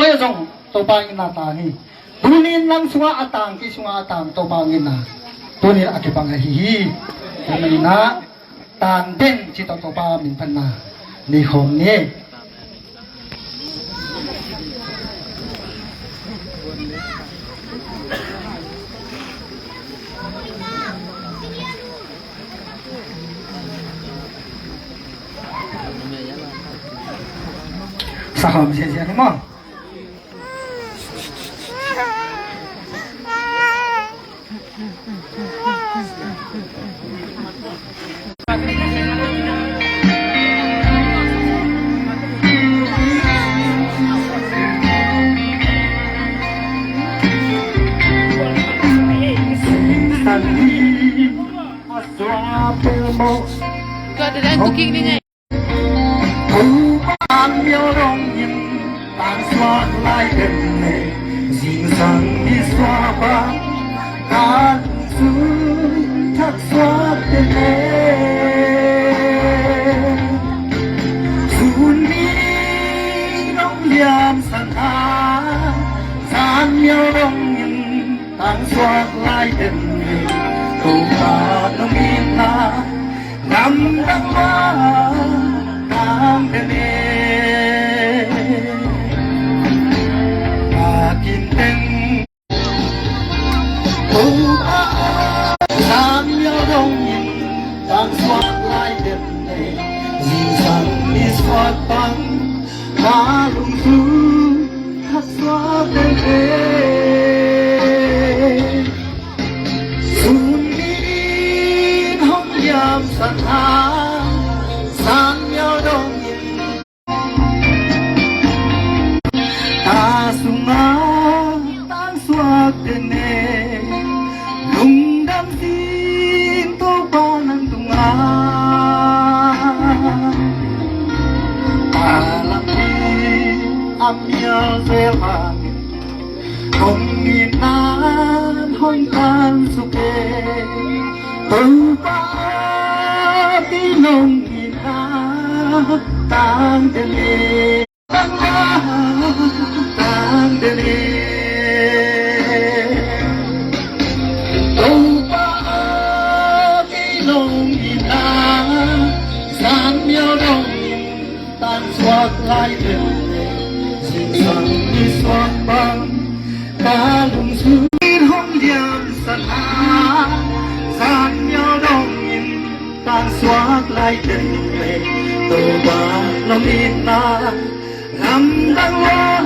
Payasong topangin na tangi. Dunin lang sunga atang kisunga atang topangin na. Tunir akipangahihi. Kami na tandeng cita topa minpan na. Nihom ni. Saham sia-sia ni mo. Kau ada dan cooking ni ngay. An miêu rong nhìn tan xóa lại đêm này dịnh dàng đi xóa ba an dư thắt xóa đêm dùn đi nông liam sẵn á an miêu rong nhìn tan xóa lại đêm này tổ ba nông yên na nằm đắng ba nằm đêm Tan soát lại đêm này dịu dàng đi soát băng mà lung thứ thắt soát đêm đêm xuân đi hông yam sẵn hà sáng nhau đông nhìn ta sung á tan soát đêm này lung đam tin tô ba nang Amia zelan Hong minan hong tan suke Tupa tinong ina Tang dele Tang dele Tupa tinong ina San miao dong tan suat lai dele Sang đi xoan băng ta lùng xuống hông liam sẵn á gian nhau đông nhìn tan xoát lại đêm về tổ ba lòng in na làm đắng hoa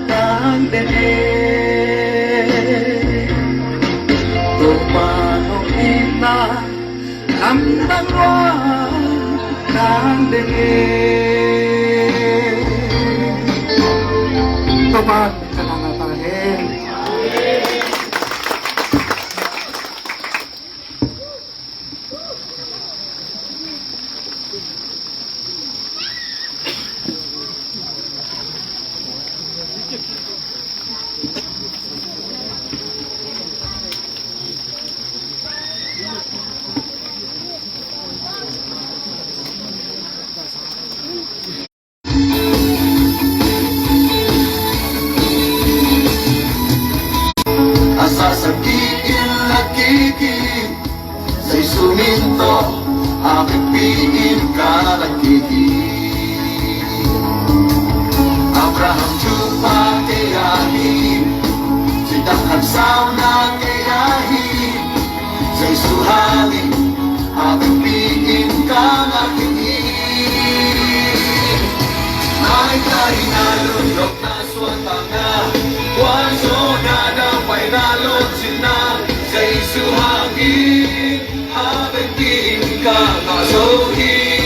tan đêm tổ ba lòng in na làm đắng hoa tan đêm Tuhan kenangan Sasakitin nakiki Say suminto Aking pingin ka nakiki Abraham Chupa kayahin Sidakhan sao na kayahin Say suhali Aking pingin ka nakiki Ay kahinalunok na swatanga Waso na dampay nalot sina Sa isuhangin Habang ka masohin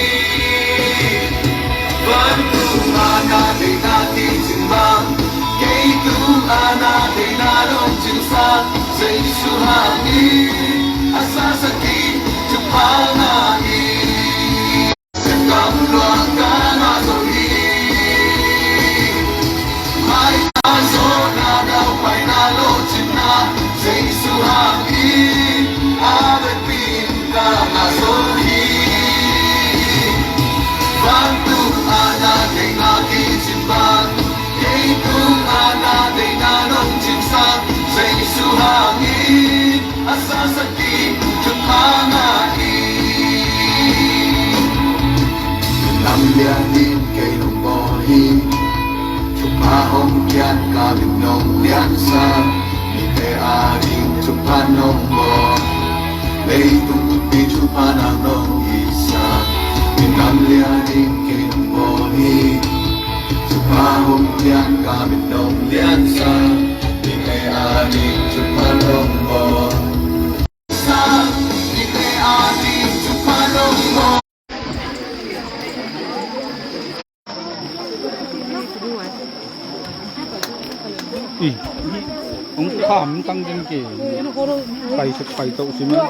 Bantuhan natin natin lian kawin nong lian sa ni pe aring chupan nong mo lei tung pi chupan nong isa minam lianing kin mo hi chupahong lian kawin nong lian sa ni pe aring chupan nong mo sa ni pe aring chupan nong mo ông khám tăng dân kì phải thực phải tậu xí mất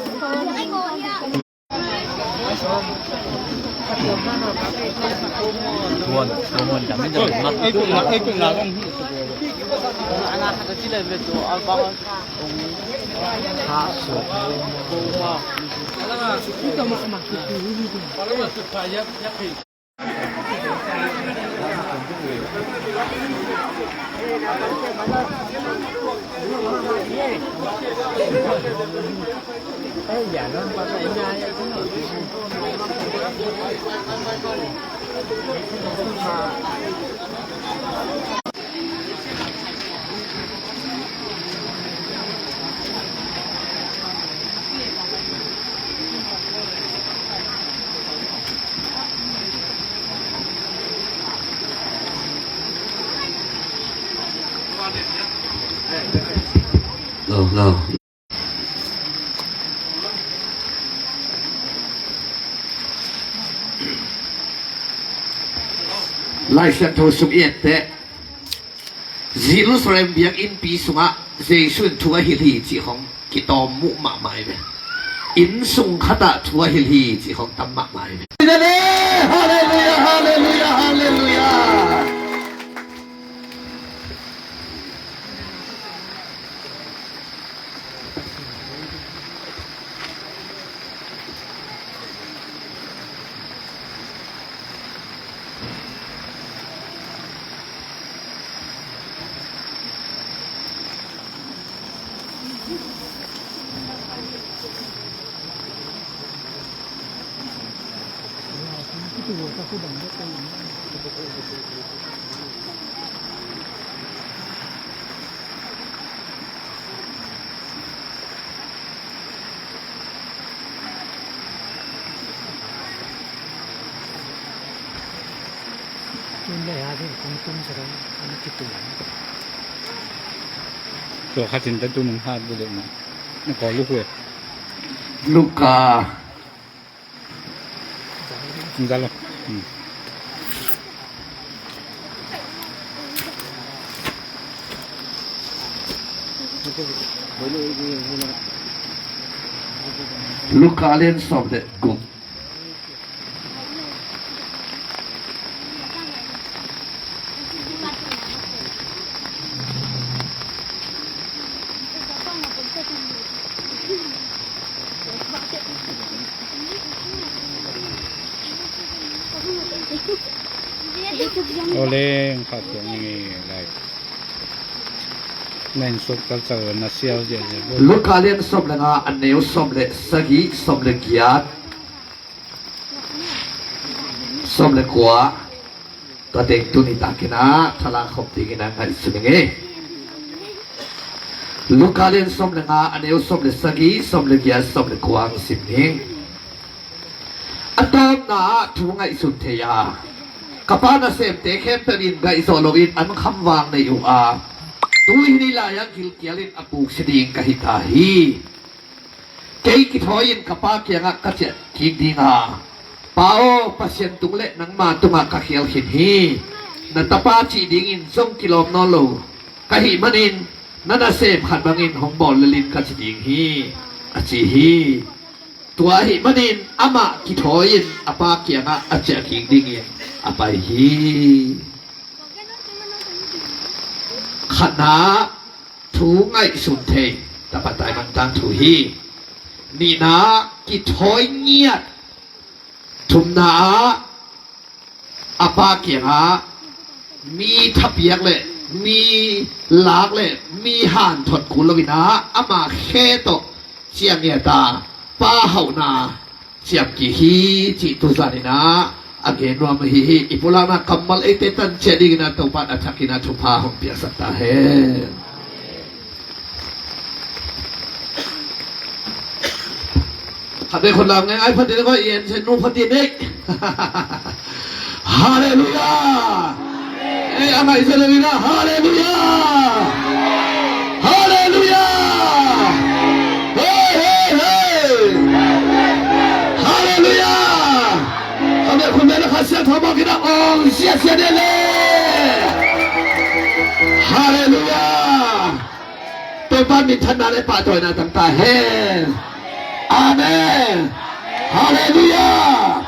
Tuan jangan jangan mak itu nak ông anak kecil lebih tu abang khasut Kita makan dạ nó bắt lại nhai lâu lai sang tho sum yet te Jerusalem biak in pi sunga Jesun thua hil hi chi hong ki tom mu ma mai be in sung khata thua hil hi chi hong tam ma mai be hallelujah hallelujah hallelujahตัวข้าจินตตัวมึงพลาดไปเลยนะนี่ขอลูกเลย Luka มึงได้หรอLuka len som de gum oleh khát tiếng này lại nên sốt cái giờ nó xéo gì Luka len som le nga aneu som le sagi som le giat som le kwa ta tek tu ni takina thala khop tingina ngai suminge Luka len som le nga aneu som le sagi som le giat som le kwa simning atam na thu ngai sun theya kapana sem te khem perin gai zolowin an kham wang nei u a tu hi la yang kil kialin apuk siding kahita hi kei ki thoin kapa kyanga kache ki dinga pao pasien tungle nang ma tunga ka khial hin hi na tapa chi ding in song kilom no lo kahi manin nana sem khat bangin hong bol lelin ka chi ding hi achi hi tua hi manin ama ki thoin apa kyanga ache ki ding in apai hi khana thu ngai sun the ta patai man tang thu hi ni na ki thoi ngiat thum na apa kyanga mi thapiak le mi lak le mi han thot kulawina ama khe to chiang ya ta pa hau na chiam ki hi chi tu zanina again wa mahihi ipula na kamal itetan chedi na to pat achakina chupa hong pia sakta he habe kon lam ngai ai phatin ko yen chen nu phatin nei hallelujah eh ama iselina hallelujah hallelujah hey hey hey hallelujah habe kon mena khasia thoba kina ong sia sia de le hallelujah to pa mi thana le pa toy na tang ta he amen hallelujah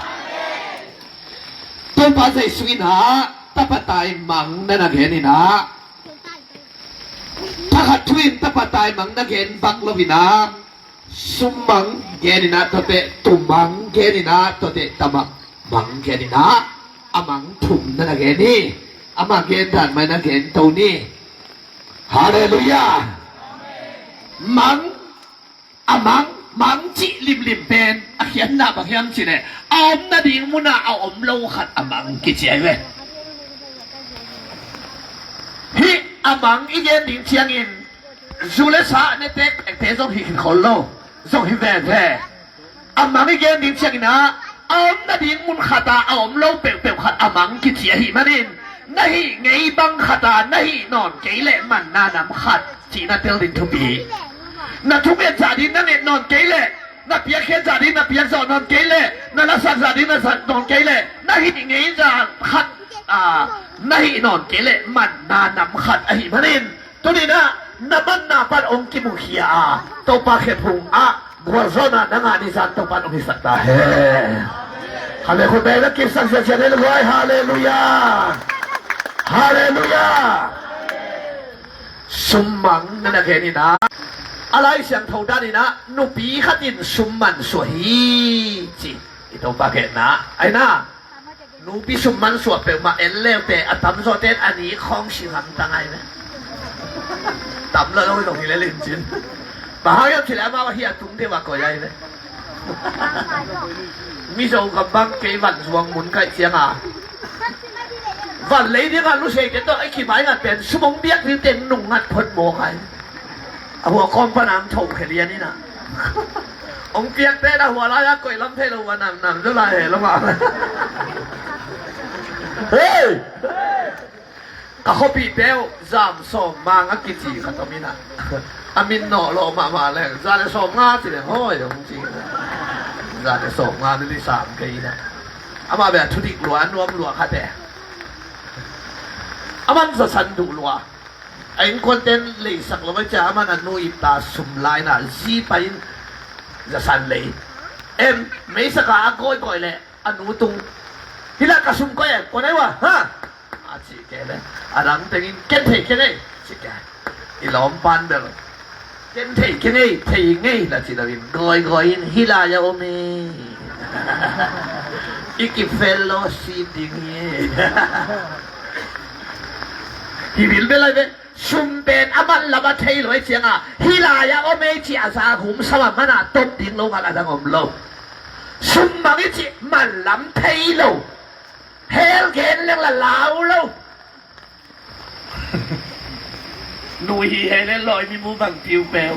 to pa sai suina tapatai mang na naghen ina takatwin tapatai mang naghen baklovina sumang genina tote tumang genina tote tamak mang genina amang tum na nagheni ama gen dan mai naghen to ni hallelujah mang amang mang chi lim lim pen akhian na bakhiam chi ne om na ding muna au om lo khat amang ki chi ai we hi amang igen ding chiang in zule sa ne tek te zong hi khol lo zong hi ve ve amang igen ding chiang na om na ding mun khata om lo pe pe khat amang ki chi hi manin nahi ngei bang khata nahi non ke le man na nam khat chi na tel din thu bi na thu be cha din na ne non ke le na pia khe cha din na pia zo non ke le na la sa cha din na sa non ke le nahi ngei za khat nahi non kele man na nam khat ahi manin to ni na naman na pan ong kimuhia to pa khe phung guazona na nga ni san to pan ong hisakta he hale ko be la ki sang sa chane lo hallelujah hallelujah summang na na ke ni na alai siang thau da ni na nu pi khatin summan so hi chi ito pa ke na ai naนูพิสุมันสวดเปลมาเอ็นเล่แต่ตำโซเตนอันนี้คล้องชิงตังไงไหมตำแล้วต้องไปลงที่เล่นจินป่าวยังทีแล้วมาว่าเฮียตุ้งเทวะก่อยไหมมีโจกับบังเกวันสวงหมุนไก่เสียงวันเลยที่งานรู้เสกต้องไอ้ขี้ไม้งานเป็นชั่วโมงเบี้ยที่เต็มหนุ่งงัดพดโมใครหัวคอมพนังชมเขลียนี่นะองเปียกเต้หัวร้ายก่อยล้ำเทลวันนำเท่าไรละมาเฮ้ยก็เขาปีเต้จามส่งมางักกิจีขัดตมินะอามินหน่อโลมาเลยจานส่งงาสิเลยโอ้ยจริงจานส่งงาได้3 ปีนะอามาแบบทุดิกหลวนรวมหลวงค่ะแต่อามันจะสันดุหลวงไอ้คนเต้นเลยสักเราไม่จะอามันอนุอิตาสุมลายนะซีไปจะสันเลยไม่สักอาก้อยเลยอนุตุงที่ละกระสุนก้อยคนไหนวะฮะสิแกเลยรังเต็งเก็นเทกันเลยสิแกอีล้อมปันเบลเก็นเทกันเลยเทยังไงล่ะสิเราเป็นก้อยฮิลายาโอเมอีกิเฟลโลซีดิงเย่ที่วิลเบลเลยชุมเป็นอามันละมาเทลอยเสียงฮิลายาโอเมจิอาซาขุมสวรรค์มันต้มดิ่งลงอะไรทั้งอมโลชุมมังจิมันลำเทโลเฮลเกนเรื่องละลาวโลหนุ่ยเฮเลนลอยมีมูบังผิวแปว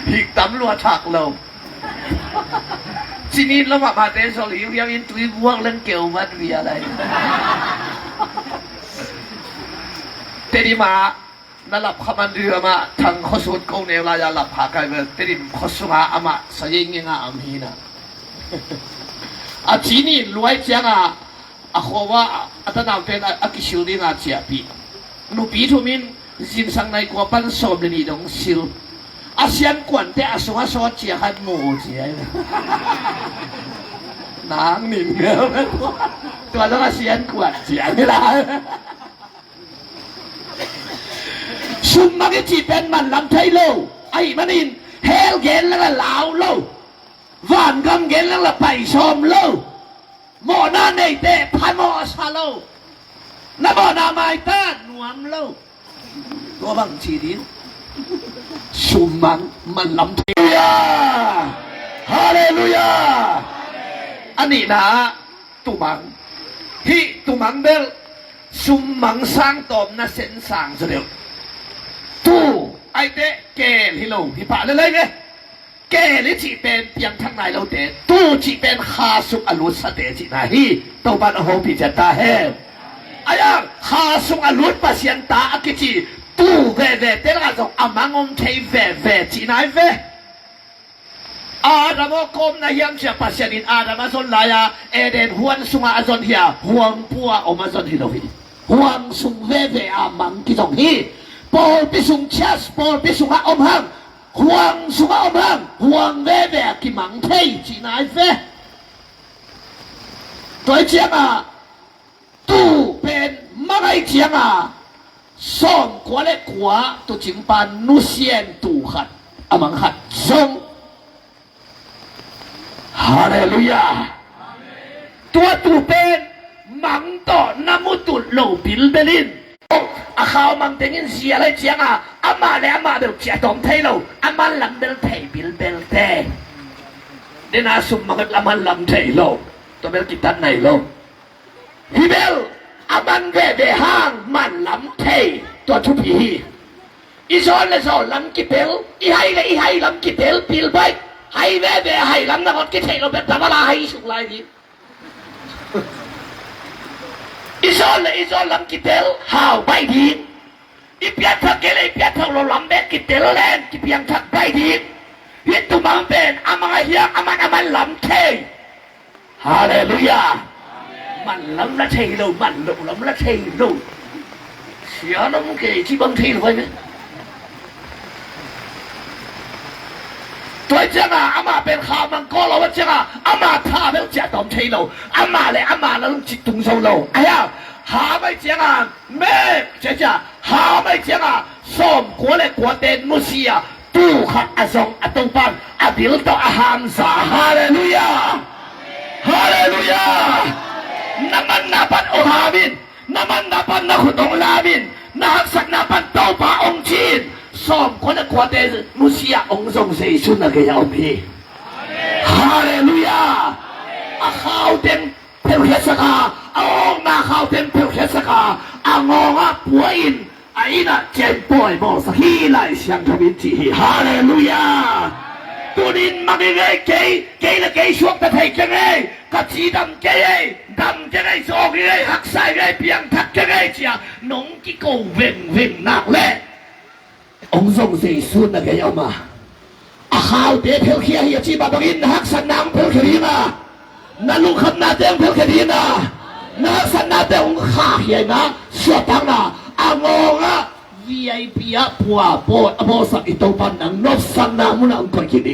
พิกตำรวจถักเราทีนี้เรามาเตะโซลิวยังอินทรีบวกเรื่องเกี่ยวมันมีอะไรเตดิมานั่นหลับขมันเรือมาทางข้อสุดกงเนวลายาหลับหาไกลเบอร์เตดิมข้อสุดอามาสยิงเงาอัมฮีนะทีนี้รวยจังขว่าอัตนาเป็นอากิชิลนี่นาเจียบีนูปีทุมินจินสังในกว่าปันสมนี่ดงซิลอาเซียนกวนแต่อาสวะสวะเจียหันโมเจียนางหนิงเงี้ยตัวต้องอาเซียนกวนเจียนี่ละชุมมากิจีเป็นมันลำไทโลไอ้มันอินเฮลเกนแล้วก็ลาวโลวันกำเกนแล้วก็ไปชมโลโมนาเนเตพายโมซาโลนับโมนาไมตาหนวมโลตัวบังจีดินชุมมันลำไทยฮาเลลูยา อันนี้นะตุมังฮิตุมังเบลซุมมังสร้างตอมนะเส้นสางเสด็จตู้ไอเตะเกลฮิโลฮิปะเลยไงเกลิจิเป็นเพียงทั้งในเราเตะตู้จิเป็นคาสุกอลุสเตจินะฮิตัวบ้านโฮพิจตาเฮอายังคาสุกอลุสปัสยันตาอกิจิตู้เวเวเตละจงอามังอมเทเวเวจินายเวอาดามกมนะยังจะปัสยันินอาดามซอนลายาเอเดนฮวนสุงอาซอนเฮียฮวงปัวอมาซอนฮิโลฮิฮวงสุงเวเวอามังกิจงฮิปอลปิสุงเชสปอลปิสุงอาอมหังฮวงสุงอาอมหังฮวงเวเวกิมังเทจินายเวตัวเจียงอ่ะตู้เป็นมาไงเจียงอ่ะส่งกัวเล็กกัวตัวจิงปานนุเซียนตู้ขัดอามังขัดส่งฮาเลลูยาตัวตูเป็นมังต่อนามุตุโลบิลเบลินอาขาวมังเต็งเสียอะไรเจียงอ่ะอามาเลยอามาเบลเจียตอมไทยเราอามันลำเบลไทยบิลเบลเตเดน่าสุมมังอามันลำไทยเราตัวเบลกิตันไหนเราฮิเบลอามันเวเดห้างมันลำไทยตัวทุพีอีซอนเลยซอนลำกิเบลอีไฮเลยอีไฮลำกิเบลบิลไปให้แม่ให้ลำนักอดกิเทเราเป็นพระบาลาให้สุขลายดีอิซอนลำกิเทลหาวใบดีอีเปียทักเกลเปียทักเราลำเบ็ดกิเทลแลนกิเปียงทักใบดีฮิตตุมังเป็นอามังเฮียอามันลำเทฮาเลลูยามันลำละเทเรามันลำละเทเราเสียน้ำเกยที่บางทีเลยไหมตัวเจ้าอามาเป็นข้ามังกรเราว่าเจ้าอามาท่าเป็นเจ้าตอมเทเราอามาเลยอามาแล้วจิตตุงโซเราไอ้ยาหาไม่เจ้าแม่เจ้าหาไม่เจ้าส่งกัวเลยกัวเดนมุเซียตู้ขัดอาซองอาตุปันอาบิลต่ออาฮัมซาฮาเลลูยาฮาเลลูยาน้ำมันนับโอฮาบินน้ำมันนับนักขุดองลาบินนักสักนับโตปาองชีนส่งคนละควาเตมุเซียองค์ทรงเสยชุนนะเกยาอมีฮาเลลูยาอาข้าวเต็มเพลเฮสกาออกมาข้าวเต็มเพลเฮสกาอางงะปัวอินไอ้น่ะเจ็บป่วยบอกสักทีไล่เสียงทวินจีฮาเลลูยาตุนินมาเกยเกยละเกยช่วงตะไทยเกยกัดสีดำเกยดำเกยสอกเกยหักใส่เกยเพียงทักเกยเจียน้องกิโกเว่งหนักเล่องค์ทรงเสยสุนนะแกยามาอาข้าวเตะเพลเคียฮีจีบาตกินหักสันน้ำเพลเคียนะนั่นลูกขันนาเตงเพลเคียนะนั่นสันนาเตงข้าเฮียนะสวดตังนะอางงะ VIP อะปัวโปอโบสักอิโตปันนังนบสันนามุนังก่อนกินดี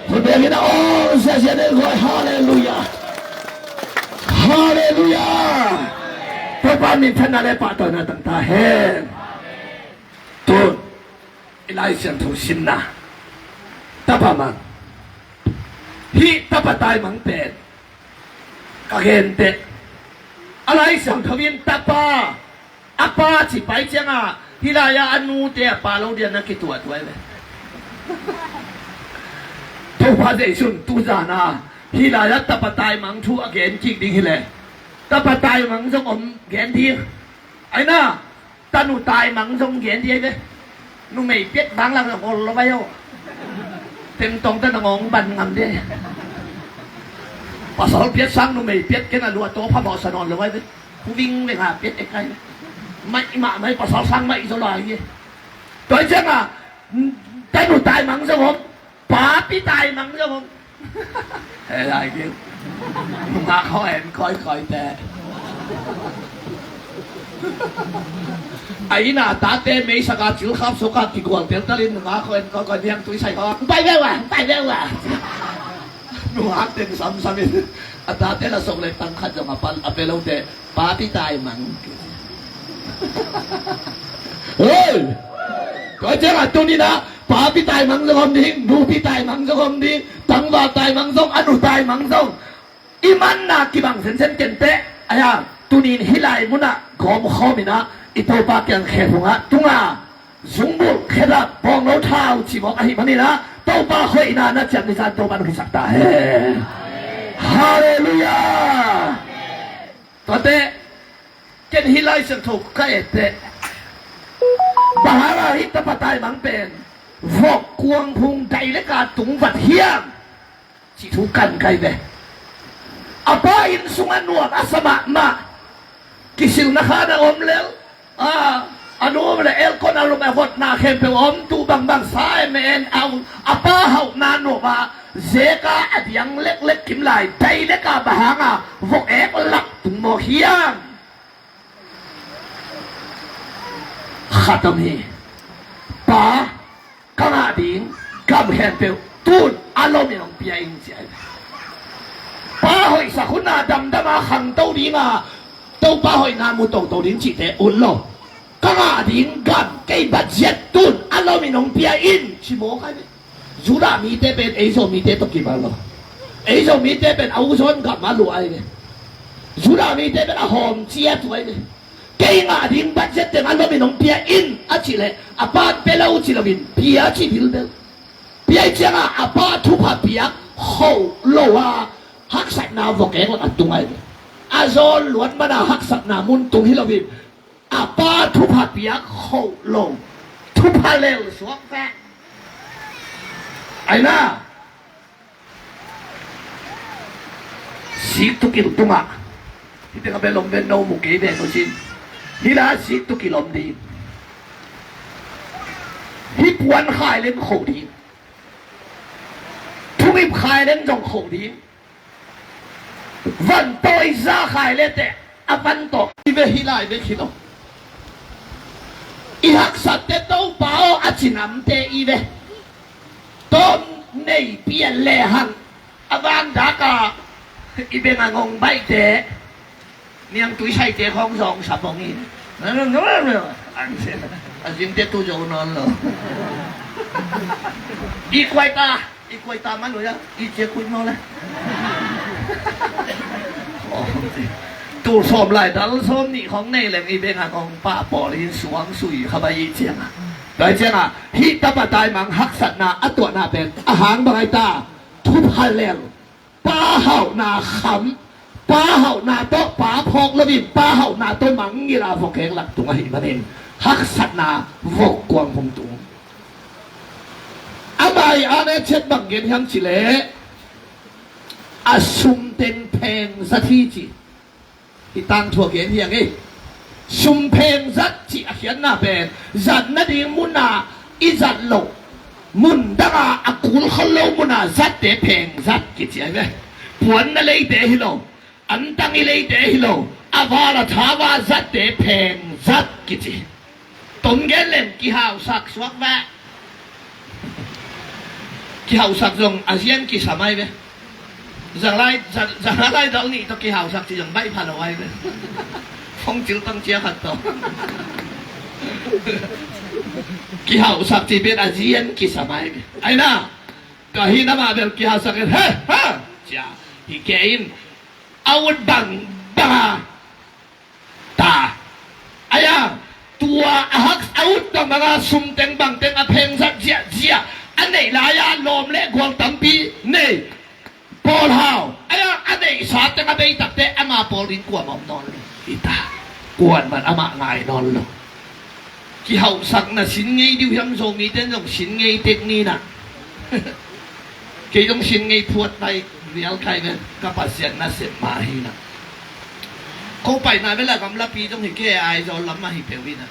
คนเดียวกันนะโอ้เสียเด็กเลยฮาเลลูยาฮาเลลูยาพระปานิทนาเลปะตนะตั้งตาเฮตัวอิไลเซียนทุสินนะตาพามันฮิตาปตายมังเป็ดกะเกนเตอะไรสังทวินตาปาอาปาจิไปเจ้าฮิลายาอนุเตะปาโลเดียนักกิตัวเลยทุกภาษาสุนตุจานาฮิลายาตาปตายมังทูอเกนจิกดิ้งฮิเลตาปตายมังจงอมเกนทีไอ้น่ะตาหนูตายมังจงเกนทีเลยนุ่มไม่เปียกบางหลังเราคนเราไปเอาเต็มตรงตะงงบันงำดิภาษาเปียกสังนุ่มไม่เปียกแค่นั้นรัวโตพระบอสนอนเราไว้ดิผู้วิ่งเลยค่ะเปียกไกลไม่มาไม่ภาษาสังไม่อิสระอย่างนี้ตัวเจ้าตาหนูตายมังจงอมป้าพี่ตายมังจงอมเฮ้ยอะไรกินมาเขาเห็นคอยแต่ไอ้น่ะตาเต้ไม่สกัดจิ๋วขับสุกัดที่กวนเตียงตะลินมาเขาเห็นก็ยังตุ้ยใส่เขาไปเร็วหนูหักเต็มซ้ำนี่ตาเต้ละส่งเลยตั้งขัดจะมาปันเอาไปลงเตะป้าพี่ตายมังเฮ้ยก็เจ้าตัวนี้นะป้าพี่ตายมังจะคนดีหนูพี่ตายมังจะคนดีตั้งว่าตายมังส่งอนุตายมังส่งอิมันน่ะกี่บังเส้นเกนเตะไอ้ย่าตัวนี้ฮิไลมุนะขอมข้อมินะอิโตปาเกียงแขกงะตุงะซุงบุแขดับปองเราเท้าจีบอกไอ้มันนี่นะโตปาค่อยนานะจังนิสันโตปานุกิสักตาเฮ ฮาเลลูยาตอนเตเจนฮิไลสันถูกใกล้เตบาราฮิตปะตายมังเป็นวอกกวงพุงใจและกาตุงวัดเฮียงที่ถูกกันใครเบอาป้าอินสุงานวกอาสมะมากิสิลนะคะนะอมเลวอนุมเลยเอลคนอารมณ์อวดนาเข้มเปอมตูบังบังสายเมนเอาอาป้าเฮานาโนมาเซกาอดียงเล็กเล็กกิมลายใจและกาบหางวอกเอกหลักตุงโมเฮียงขัดมีป้ากังอาดิงกับเฮนเปลตูนอารมณ์ยังเปียอินเสียป้าหอยสักคนน่าดำดำมาขังเต้าดีมาเต้าป้าหอยนามุตโตดิ้งจิตเตอุ่นโลกังอาดิงกับเก็บบัตรเจ็ดตูนอารมณ์ยังเปียอินชิโมกันยูรามีเตเป็นเอโซมีเตตกิบาลเอโซมีเตเป็นอาวุธกับมาลุไอเนี่ยยูรามีเตเป็นอาหอมเจียตัวเนี่ยเก่งอาดิงบัตรเจ็ดเต็มอารมณ์ยังเปียอินอาชิเลอาป้าเปล่าอุชิลวินเปียชิบิลเดลเปียเจ้าอาป้าทุบหับเปียโฮโลวาฮักสักนาวกเองอันตุงไออาโซลล้วนมานาฮักสักนามุนตุงฮิลวินอาป้าทุบหับเปียโฮโลทุบหับเลวสวกแฟไอ้น่าสิกตุกิลตุงะที่เด็กเป็นลมเป็นโนมุกีเดนโนชินฮิลาสิกตุกิลมดีฮิปวันขายเล่นโขดีทุกฮิปขายเล่นจงโขดีวันโตอิซาขายเล่นแต่อวันโตอีเวฮิลาอีเวคิโลอีฮักสัตเตโตเปาอาชินัมเตอีเวต้นในเปียนเลหันอวันดากาอีเบงงงใบเตเนียงตุยใช้เตของสองสับงี้นั่นอันเสียอันจิมเตตุโจนอนเหรออีควายตามันหนูยังอีเจ้าคุยมาเลยตูสอบไหลดัลส้มนี่ของในแหล่งอีเบงของป้าปอลินสวงสุยขบายเจียงโดยเจียงฮิตปะตายมังฮักสัตนาอัตัวนาเป็นอาหารบางตาทุบฮัลเลลป้าเห่านาขำป้าเห่านาโต๊ะป้าพอกระบิบป้าเห่านาโต๊ะมังงีลาฟกแขงหลักตุงหิมันเองฮักสัตนาวกกวงพงตุงอาบายอาเนเช็ดบังเกนยังชิเลอาชุมเต็นเพงสัตทีจีที่ตั้งทั่วเกียนเฮียงชุมเพงสัตจีอาเขียนนาเป็นจัดนาดีมุนาอิจัดโลมุนดาอากุลขลมุนาจัดเตเพงจัดกิจใช่ไหมปวนนั่นเลยเตฮิโลอันตั้งเลยเตฮิโลอาวาราทาวาจัดเตเพงจัดกิจต้นเกลเลนกี่หาวสักสวกแวะกี่หาวสักจงอาเซียนกี่สมัยไหมจังไรตอนนี้ต้องกี่หาวสักที่ยังไม่ผ่านเอาไว้ไหมฟงจิ๋วต้องเจียขัดต่อกี่หาวสักที่เป็นอาเซียนกี่สมัยไหมไอ้น่าก็ฮินามาเป็นกี่หาวสักเฮ้จ้าฮิเกอินเอาบังตาไอ้ย่าตัวฮักเอาตั้งมาซุ่มเต็งบังเต็งอเพงสักเจียอันไหนลายาลมเล็กกวางตั้มปีเนี่ยปอลฮาวไอ้ย่าอันไหนสาดตั้งไปตัดเตะอามาปอลินกวนมันนอนเลยอีตากวนมันอามาง่ายนอนเลยกี่หาวสักน่ะสินไงดิวยังส่งมีเต้นส่งสินไงเทคนิคน่ะกี่ต้องสินไงพวดไปเรียลใครเนี่ยกับปัสเซียนน่ะเสร็จมาฮีน่ะเขาไปนานเวลากำลังปีต้องเห็นแค่ไอ้จอลำมาหิเปวินะ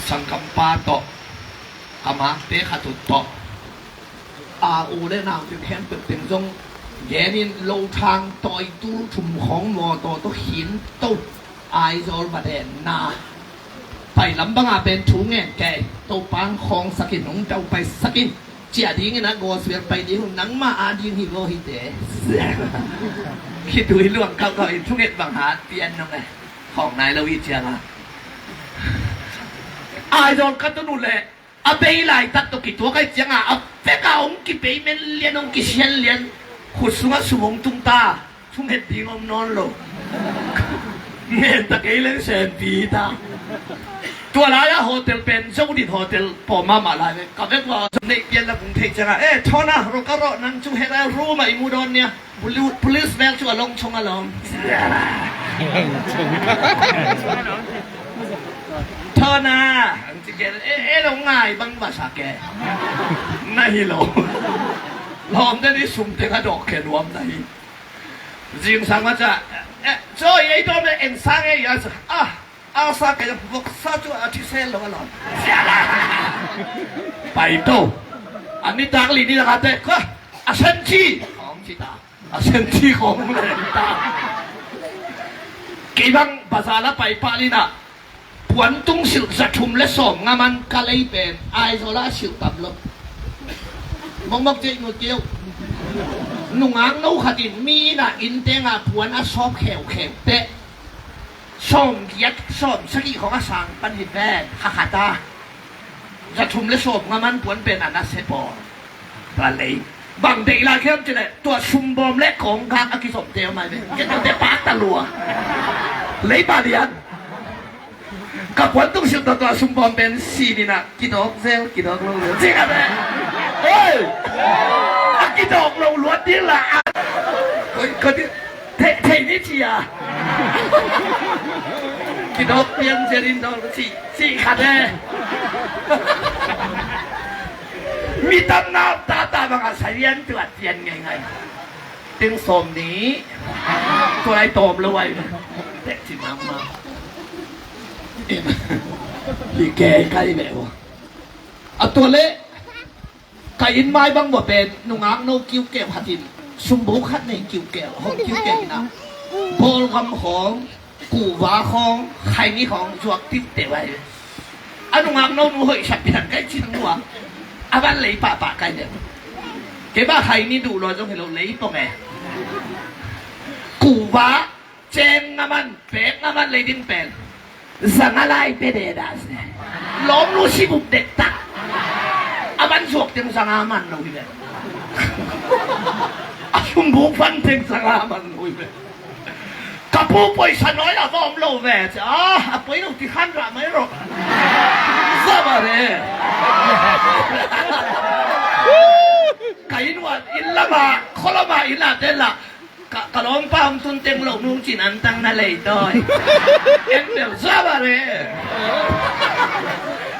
สังกัมปาโตอามาเตะขัดตุโตอาอูได้นามเป็นแค่เป็นจงแย่นินโลทางต่อยตู้ชุมของมอต่อต้องหินตู้ไอ้จอลบดเดนนาไปลำบังอาเป็นถุงแง่แก่ตู้ปังคองสกินของเจ้าไปสกินเจียดิ้งนะโกสเวียไปดิ้งนังมาอาดิ้งฮิโกฮิเตะคิดดูให้ล่วงเขาก็ทุกเอ็ดบังหาเตียนนั่นไงของนายลวิเจียนะไอ้โดนกัตตุนุเลยอาเบย์ไล่ตัดตัวกี่ตัวก็เจียงอ่ะอาเฟก้าองกี่เบย์เมนเลียนองกี่เชียนเลียนขุดสุงสุงตุ้งตาทุกเอ็ดดิ้งอมนอนโลเงี้ยตะเกียเล่นเซนปีตาตัวลายโฮเทลเป็นเจ้าดินโฮเทลปอมามาลายกับเด็กว่าในเย็นละกรุงเทพจังอ่ะเอ๊ะท่อนะเราก็รอนั่งจุ่มเฮร่รู้ไหมมูดอนเนี่ย policeman ชัวลงชงอารมณ์เธอนะจริงๆลงง่ายบังภาษาแกไม่หรอกลอมได้ที่สุ่มเต็งกระดกแค่รวมได้จริงสังว่าจะช่วยไอ้ตัวเนี่ยเอ็นสังไอ้ยาสอาสักแกจะพวกสัตว์อาทิตย์เซลลงอารมณ์ไปโตอันนี้ดังลีนี่นะครับเด็กก็อาเซนชีของชิตาอาเซนชีของเลนตากี่บังภาษาละไปปาลีนะปวนตุ้งสิวจะชุมและส่งงามันกะเลยเป็นไอโซลาสิวตับลบมองเจงเกี่ยวนุ่งอ่างนู้ขัดินมีน่ะอินเตงอ่ะปวนอ่ะชอบแขวเตะส่งยัดส่งสกีของอาสังปันหินแวนขาตาจะชุมและส่งงามันปวนเป็นอนาเซปอร์ปลาเลยบางเด็กลาเข้มจะเนี่ยตัวชุมบอมและของกลางอากิสมเตียวมาเนี่ยจะเตะปากตะลัวเลยบาเดียนกับวันต้องสิตัวชุมบอมเป็นซีนี่นะกินดอกเซลกินดอกลงจริงอ่ะเนี่ยเฮ้ยกินดอกลงล้วนนี่ละก็ที่เทนิชีอ่ะกินดอกเพียงเจริญดอกสี่ขาดเลยมีตำนานตาบางอาศัยเรียนตัวเรียนไงตึงสมนี้ตัวไรตอมเลยเด็กที่มาพี่แกใกล้แล้วเอาตัวเละไก่อินไม้บางบ่เป็นนุ่งอ่างโนกิ้วแก้วหัดินชุมบุคัดในกิ้วแก้วห้องกิ้วแก้วนะโบลคำของกูวาของใครนี่ของจวกติ๊บเตะไว้อันนุ่งอ่างโนนุ่งเหยฉับเปลี่ยนใกล้ชิงหัวอาบ้านเลยป่าใกล้เนี่ยเก็บบ้าใครนี่ดูรอยจงเห็นเราเลยปะแม่กูวาเจงน้ำมันเป็ดน้ำมันเลยดิ้นเป็นสังอะไรเป็นเดดัสเนี่ยล้มรู้สิบุกเด็กตักอาบันสวกเต็มสังอามันนุ้ยเลยอาชุมบุกฟันเต็มสังอามันนุ้ยเลยกระปูปล่อยฉันน้อยละก็อมโลแวจ้ะปล่อยลูกที่ขันระไม่หรอกซาบะเร่ไก่นวดอินละมาขอละมาอินละเดล่ะกะล้อมป้ามตุนเต็งหลงนุ่งจีนันตั้งนั่นเลยดอยเอ็นเดลซาบะเร่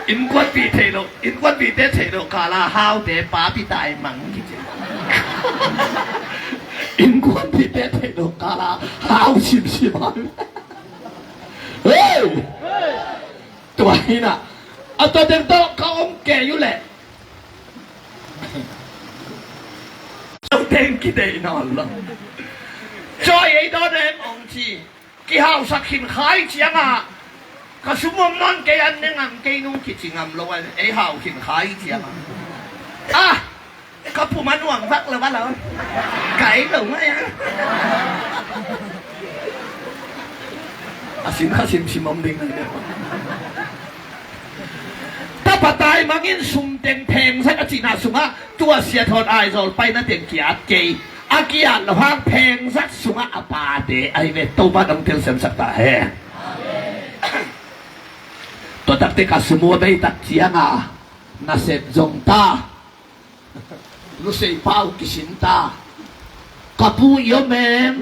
อินกวนปีเทโลอินกวนปีเตเทโลกาลาฮาวเตป้าปีตายมังกิจอินกวนปีเตเทโลกาลาฮาวชิมมันเฮ้ยตัวนี้น่ะเอาตัวเต็งโตเขาอมแก่อยู่แหละต้องเต็งกี่เดย์นอนละจอยไอ้ดอนเอ็มองชีกี่ฮาวสักขินขายเชียงอ่ะก็สมมติมันแกอันนึงอ่ะแกนุ่งคิดจริงอ่ะเราไอ้ฮาวขินขายเชียงอ่ะก็ผู้มันหวังฟักเลยว่าเราไก่หลงไงสินชิมอมดิ้งเลยถ้าปัตตายมังินสุ่มเต็งเพลงสักจีน่าสุ่มอ่ะตัวเสียทอนไอโซลไปนั่นเต็งเกียรติเกย์อาเกียรติห้างเพลงสักสุ่มอ่ะปาเดไอเวตโตบ้านต้องเทลเซมสักตาเฮตัวตักเตกัสมัวได้ตักเจียงอ่ะนาเซจงตารู้สึกเป้ากิสินตากระปูยอมเอ็ม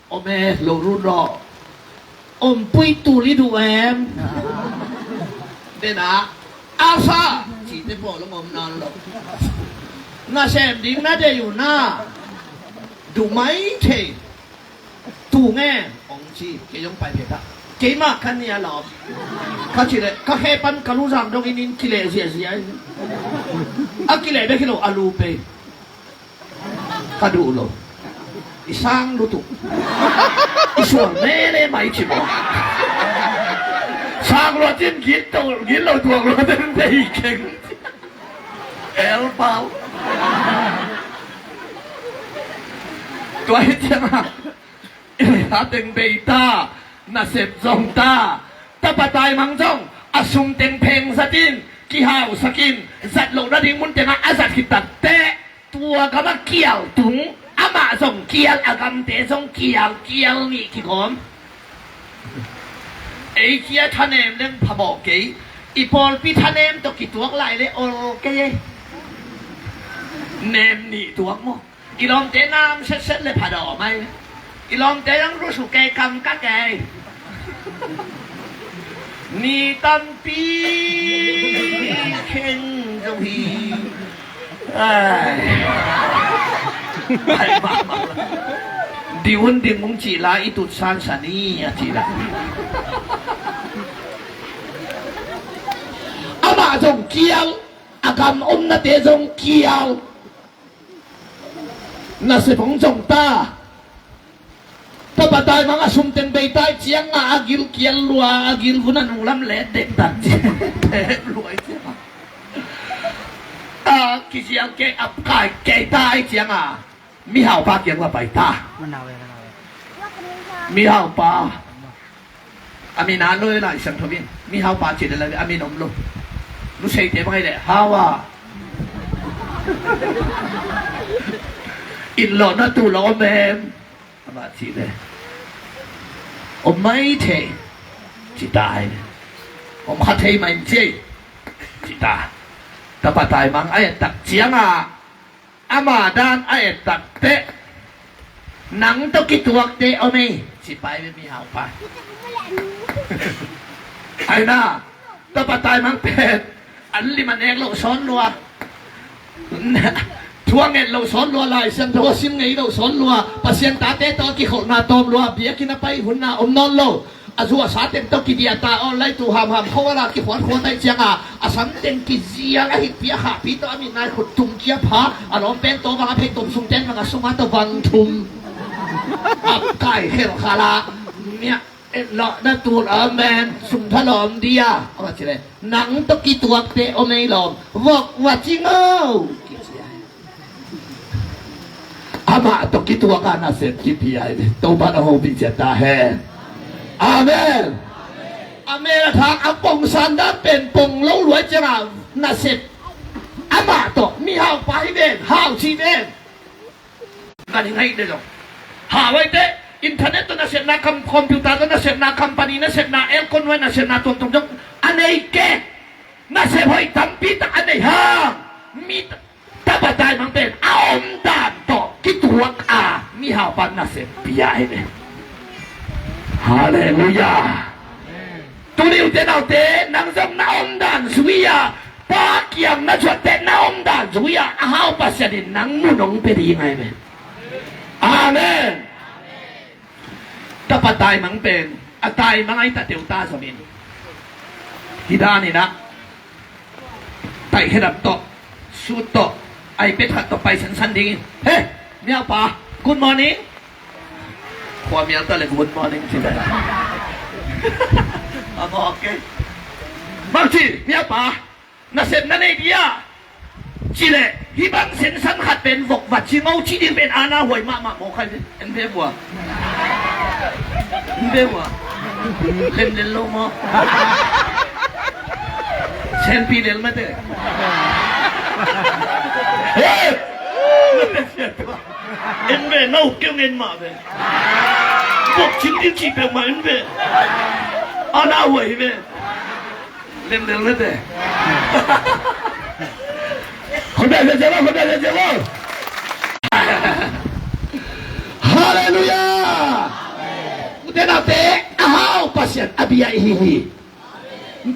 โอเมโลรุโรอมปุยตูริดูเอ็มเดนะอาซาจีเตปอลงอมนอนหลบน่าเซมดิ้งน่าจะอยู่หน้าดูไหมเทตูแง่องชีเกยงไปเพดาเกยมากคันนี้หลบข้าชิเลข้าแค่ปันกาลูซังดงอินินกิเลเสียอากิเลได้กิโลอาลูเปข้าดูโลอีสังรู้ตุอีส่วนแม่เลยไม่ชิบสร้างรถจิ้นกินเราตัวรถเป็นได้เก่งเอลเปล่าตัวเหี้ยนะอิเลหาเต็งเบต้านาเซบซงตาตาปะตายมังจงอาซุมเต็งเพลงสกินกี่หาวสกินสัตว์โลกระดิ่งมุนเต็งอาสัตว์ขิดตัดเตะตัวก็มาเกี่ยวถุงอามาส่งเกี่ยวอากำเตะส่งเกี่ยวนี่ขี้ขมไอ้เกี่ยท่านเอ็มเรื่องพบอกเกย์อีพอลพี่ท่านเอ็มตกิตัวไหลเลยโอเคเนมนี่ตัวมั้ง อีลองเตน้ำเซ็ดๆเลยผ่าดอกไหมอีลองเตยังรู้สุกแกกำกะแกนี่ตันปีเข่งจงฮีไปบ้าดิวันดิมุงจีลาอีตุดซานสานีอะจีลาอามาจงเกียวอากำอมนาเตจงเกียวน่าสิพงจงตาถ้าปัตตายมังอาสุมเต็นใบตายเจียงอากิลเกียลลัวอากิลกุนันอุลัมเล็ดเด็กตัดเจ็บรวยเจ้ากิจยังเกะอับกายเกะตายเจียงมีหาวปาเกียงว่าไปตามีหาวปาอามีนานเลยนะสังทวินมีหาวปาจิตอะไรอามีนมลุรู้ใช่เดี๋ยวไม่ได้ฮาวาอินหล่อน่าตูหล่อแมมมาทีเลยโอ้ไม่เทจิตายโอ้มาเทไม่เจจิตาแต่ปัตตายมังไอ้ตักเจียงอามาดานไอ้ตักเตะหนังตะกี้ตัวเตะเอาไหมสิไปไม่มีหาวไปไอ้น่าแต่ปัตตายมังเป็ดอันลิมันเองเราสอนรัวทั่วเงินเราสอนรัวลายเส้นทั่วซิมไงเราสอนรัวปัสเซียนตาเตตอกี่คนนาตอมรัวเบียกินไปหุ่นนาอมนอนโลอาจัวสาเต็มตอกี่เดียตาออนไลน์ตัวหามเขาว่ากี่ขวัญคนได้เจียงอาสันเต็มกี่เสียงไอ้เปียหาปีตัวมีนายขุดตุ่มเกียร์ผาอารมณ์เป็นตัวบางเพลงตุ่มสุ่มเต้นบางสุ่มมาตัวบังทุมอับไก่เขียวคาราเนี่ยเลาะนั่นตัวแมนสุ่มถล่มเดียเอามาสิเลยหนังตะกี้ตัวเตะเอาไม่หลอมบอกว่าจริงอามาตะกี้ตัวกันน่ะเสร็จกี่ปีไอ้ตัวบ้านเราพิจารณาให้อาเมนอาเมนทางอัปปงสันดาเป็นปงเล่ารวยจังน่ะเสร็จอามาตะมีหาวไปเด่นหาวชีเด่นนั่นยังไงเด้อหาไว้เตะอินเทอร์เน็ตตัวนั้นเสร็จนะคอมพิวเตอร์ตัวนั้นเสร็จนะคัมปานีนั้นเสร็จนะเอลคอนไว้นั้นเสร็จนะตัวตรงอันไหนแกน่ะเสร็จไว้ตั้งปีตั้งอันไหนห้างมีตาบาดใจมันเป็นเอาด่านต่อคิดตัวมีหาวปันน่ะเสร็จปีใหญ่เลยฮาเลลูยาตัวนี้เจ้าเต้นังส่งน้าอมด่านสวียปาเกียงน่ะชวนเต้น้าอมด่านสวียหาวปัสยาดินนังมุนงเป็นยังไงเป็นอาเมนถ้าปัตตายมังเป็นอาตายมังไอ้ตาเตียวตาสมินฮิดานี่นะไต่ขนาดโตสูดโตไอ้เป็ดหัดต่อไปสันดีเฮ้เมียป่าGood morning ความเมียตัวเลย Good morning สิได้เอาโอเคบางทีเมียป่าน่าเสพนั่นเองดิจีเลยที่บางเส้นสันขัดเป็นวกวัดชิงเอาชีดินเป็นอาณาหวยมาโมใครเอ็นเบี้ยบัวเบี้ยบัวเล่นโลมอเซนปีเดลมาเตะเฮ้ยเอ็นเบ้น่าเกี่ยวเงินมาเบ้พวกชิ้นที่จีบมาเอ็นเบ้อาณาหวยเบ้เล่นมาเตะคนได้เจ้าคนได้เจ้าฮาเลลูยาอุตนาเตะอ้าวปัสยันอภิยาฮิ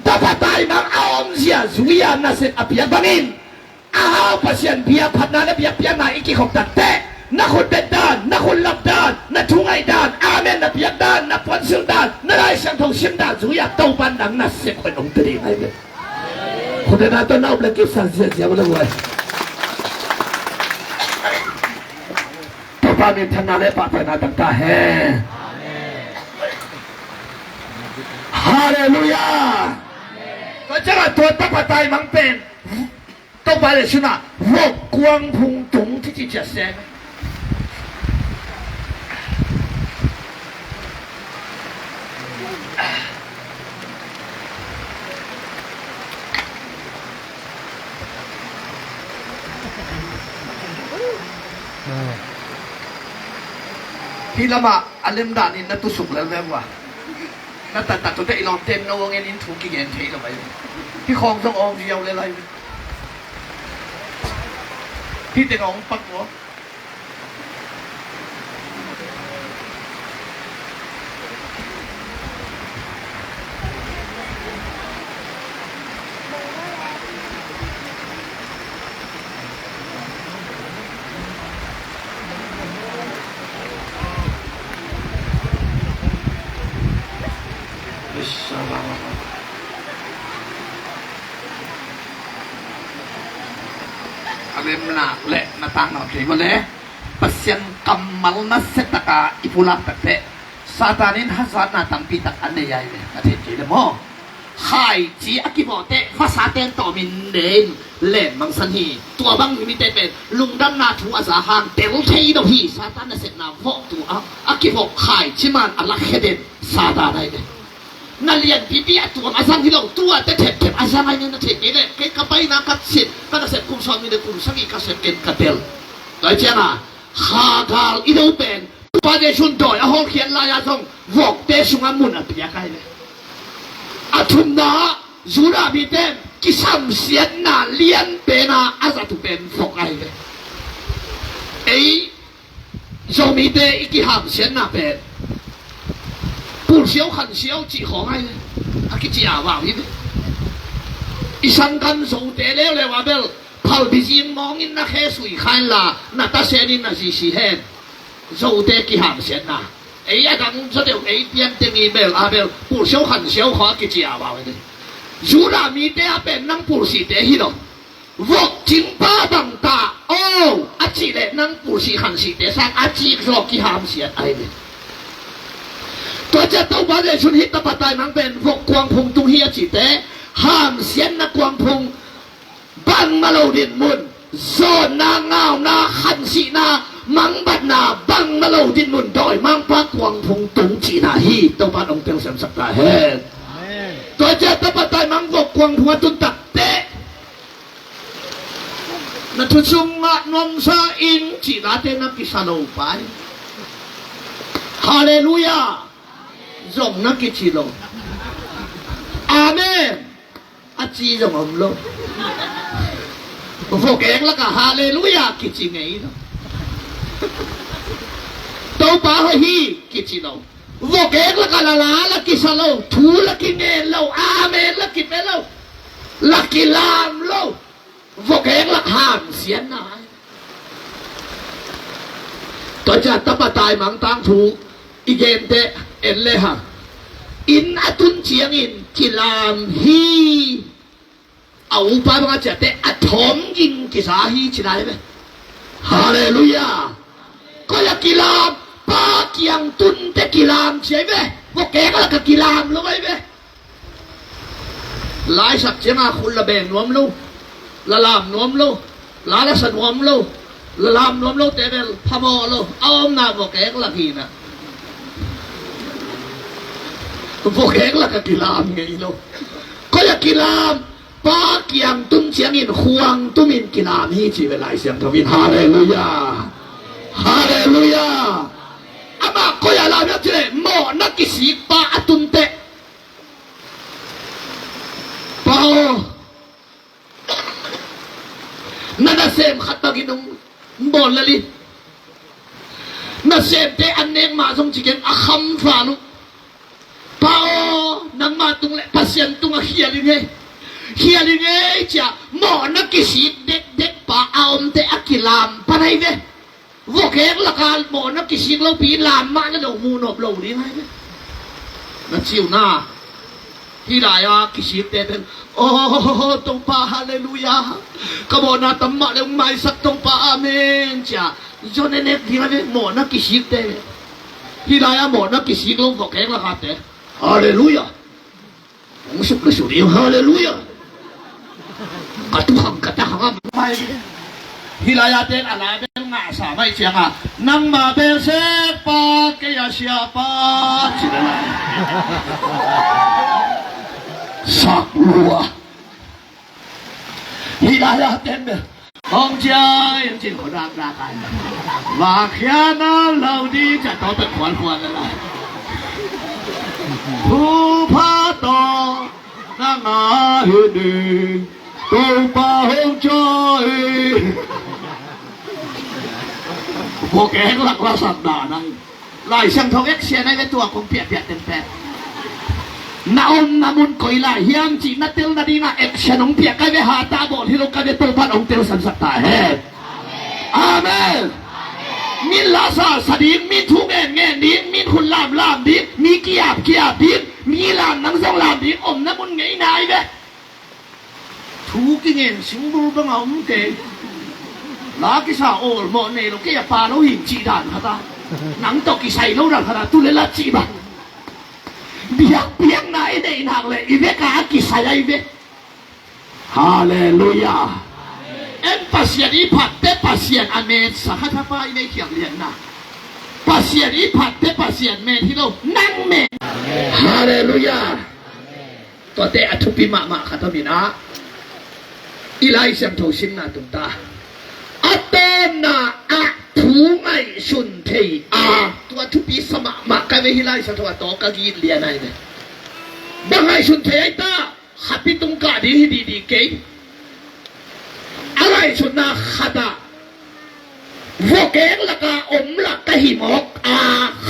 ถ้าปัตตายมังเอาอมเสียสุริยานาเสอภิยาบังินอ้าวปัสยันเบียพัฒนาและเบียเปียนาอีกของตัดเตะนักคนเด็ดด้านนักคนลับด้านนักทุ่งไอด้านอาเมนนักเบียด้านนักฟันเสือด้านนักไอช่างทองเสียมด้านสุริยาเต้าบันดังนักเสกคนองค์ตรีไงเนี่ยคนนั้นต้องเอาเปลือกสันเสียมาเลยต่อไปมีธนาและปัฒนาต่างๆฮาเลลูยาก็จะตัวตับปัตยมังเป็นต่อไปเลยสินะวกกวางพุงตุงที่จะเสกพี่ละมาอันเล่มด่านนี่นัตุสุกแล้วแม่ว่านัตตัดตัวเตะลองเต็มโนเงินอินถูกกี่เงินเทลงไปพี่คลองต้องอองเดียวเลยอะไรพี่เตะองปักหัว Alemna le natang okay boleh pasien kamal na setaka ipulak tate satanin hazat na tampi tak ane yai le ate jile mo hai ji akibote fasaten to min nen len mang san hi tua bang mi te pen lungdam na thu asa hang tel thei do hi satan na set na vo tu akibok hai chiman alak heden sata dai le na lian pipi atuam asang hilong tua te thep asang ai na the ni le ke kapai na kat sit kana set kum som ni de kum sangi ka set ken katel dai chana ha gal ido pen pa de chun doi a ho khian la ya song vok te sunga mun a pia kai le athun na zura bi tem kisam sian na lian pe na azatu pen vok ai le ei zo mi de iki ham sian na pen不小很小几行ai aki chi awa hi isang kan so te le le wa bel phal bi jin mong in na khe sui khan la na ta sen in na si si hen so te ki ham sen na ei ya dang so de ei tian te mi bel a bel bu xiao han xiao kha ki chi awa de ju la mi te a pen nang pu si te hi lo vok jing ba bang ta o a chi le nang pu si han si te sang a chi so ki ham sen ai deตัวจะต้องมาได้ชุนฮิตปะตายมังเป็นพวกกวางพงตุงเฮียจิเตห้ามเสียนนะกวางพงบังมาโลดินมุนโซนนาเงานาขันสีนามังบัดนาบังมาโลดินมุนดอยมังพระกวางพงตุงจีนาฮีตัวบ้านองค์เตียงเสมสักตาเฮตัวจะต้องปะตายมังพวกกวางพงตุนตักเตนัทุสุงะนมซาอินจีนาเตนักกิสาโลไปฮาเลลูยาrộng nó cái chi lô amen a chi rộng ổng lô vô kén là cả hallelujah cái chi ngày đó tàu ba hơi hi cái chi lô vô kén là cả là cái sa lô thú là cái nghe lô amen là cái bé lô là cái làm lô vô kén là hàm xiên này tôi cha tập tài mang tang thúอีเกมเตเอ็นเลยฮะอินอัตุนเชียงอินกิลามฮีเอาไปบังจะเตอัทอมยิงกิสาฮีชิได้ไหมฮาเลลูยาก็อยากกิลามปาเกียงตุนเตกิลามใช่ไหมว่าแกก็แล้วก็กิลามรู้ไหมหลายสักเจ้าคุณละแบ่งนวมลูละลามนวมลูละสนวมลูละลามนวมลูแต่เป็นพมอลูเอาอำนาจว่าแกก็ละกีนะพวกแกก็ละกิลามไงลูกก็อยากกิลามป้าเกียงตุ้มเสียงอินควงตุ้มินกิลามฮีจีเวลาเสียงทวินฮาเลลูยาฮาเลลูยาอามาก็อยากลาแบบนี้หมอนักกิสิป้าตุนเตะป้านั่นเสมขัดตะกินงบอลละลินั่นเสมเตะอันเนงมาสมจิเกนอาคำฟานุป้านังมาตุงเละพัศยันตุงเฮียลิเงจ้ะหมอนักกิสิเด็กป้าเอาเตะอักิลามปะไหนเว้วกเองละกันหมอนักกิสิเราปีลามมาแล้วเรามูนอบเราดีไหมเว้นั่นชิวหน้าที่ได้อะกิสิเตะเป็นโอ้ตรงป้าฮาเลลูยากระบอกนาตัมมาเลยไม่สักตรงป้าอาเมนจ้ะจนเน็กที่ไหนหมอนักกิสิเตะที่ได้อะหมอนักกิสิเราวกเองละกันเตะฮาเลลูยาผมสุขเลยสุดเดียวฮาเลลูยากระตุ้งกระตากไม่ฮิลายาเตนอะไรเป็นงาสาไม่เชียงอ่ะนั่งมาเป็นเสปาเกียเสียปาจิตอะไรสักลัวฮิลายาเตนเนี่ยของใจจริงคนรักกันว่าแค่นั้นเราดีจะต้องเป็นขวัญอะไรผู้พาต่อนั่งอาเห็นดีตัวป่าหงจอยพวกแกก็หลักว่าสัปดาห์นั้นลายช่างทองเอ็กเซียในเวตัวคงเปียกเต็มนาอมนามุนคอยลายเฮียมจีนัดเตลนาดีนาเอ็กเซียนองเปียกกันไปหาตาบอดที่เรากันไปตัวบ้านองเตลสันสัตตาเฮอาเมนมินลาซาสดีมินทุเงนดิ้งมินคุณลามดิ้งมีเกียบดิ้งมีลามนัง đi ôm nó muốn nghĩ này đấy thú cái nghề sinh bù bằng ống kề lá cái sao ổ mọ này nó cái bà nó hình chị đàn hả ta nắng tộc cái say lâu rồi hả ta tôi lấy là chị bà biếc này đây nàng lại biết cả cái say đây biết Hallelujah em pasien đi phạt té pasien amen sa khát pa này kiểu liền na pasien đi phạt té pasien men thì đâu năng men Hallelujahตัวเตะทุปิมะขัดมินะอีไลเสียงโทชินนาตุตาอัตนาอะทูไงชุนเทอาตัวทุปิสมะกันเวฮิไลสัตวะโตกะกีเลียนไอเนบังไงชุนเทไอตาขับปิตุงกะดีดีเกยอะไรชุนนาขัดาวกเกงละกะอมละกะหิมอก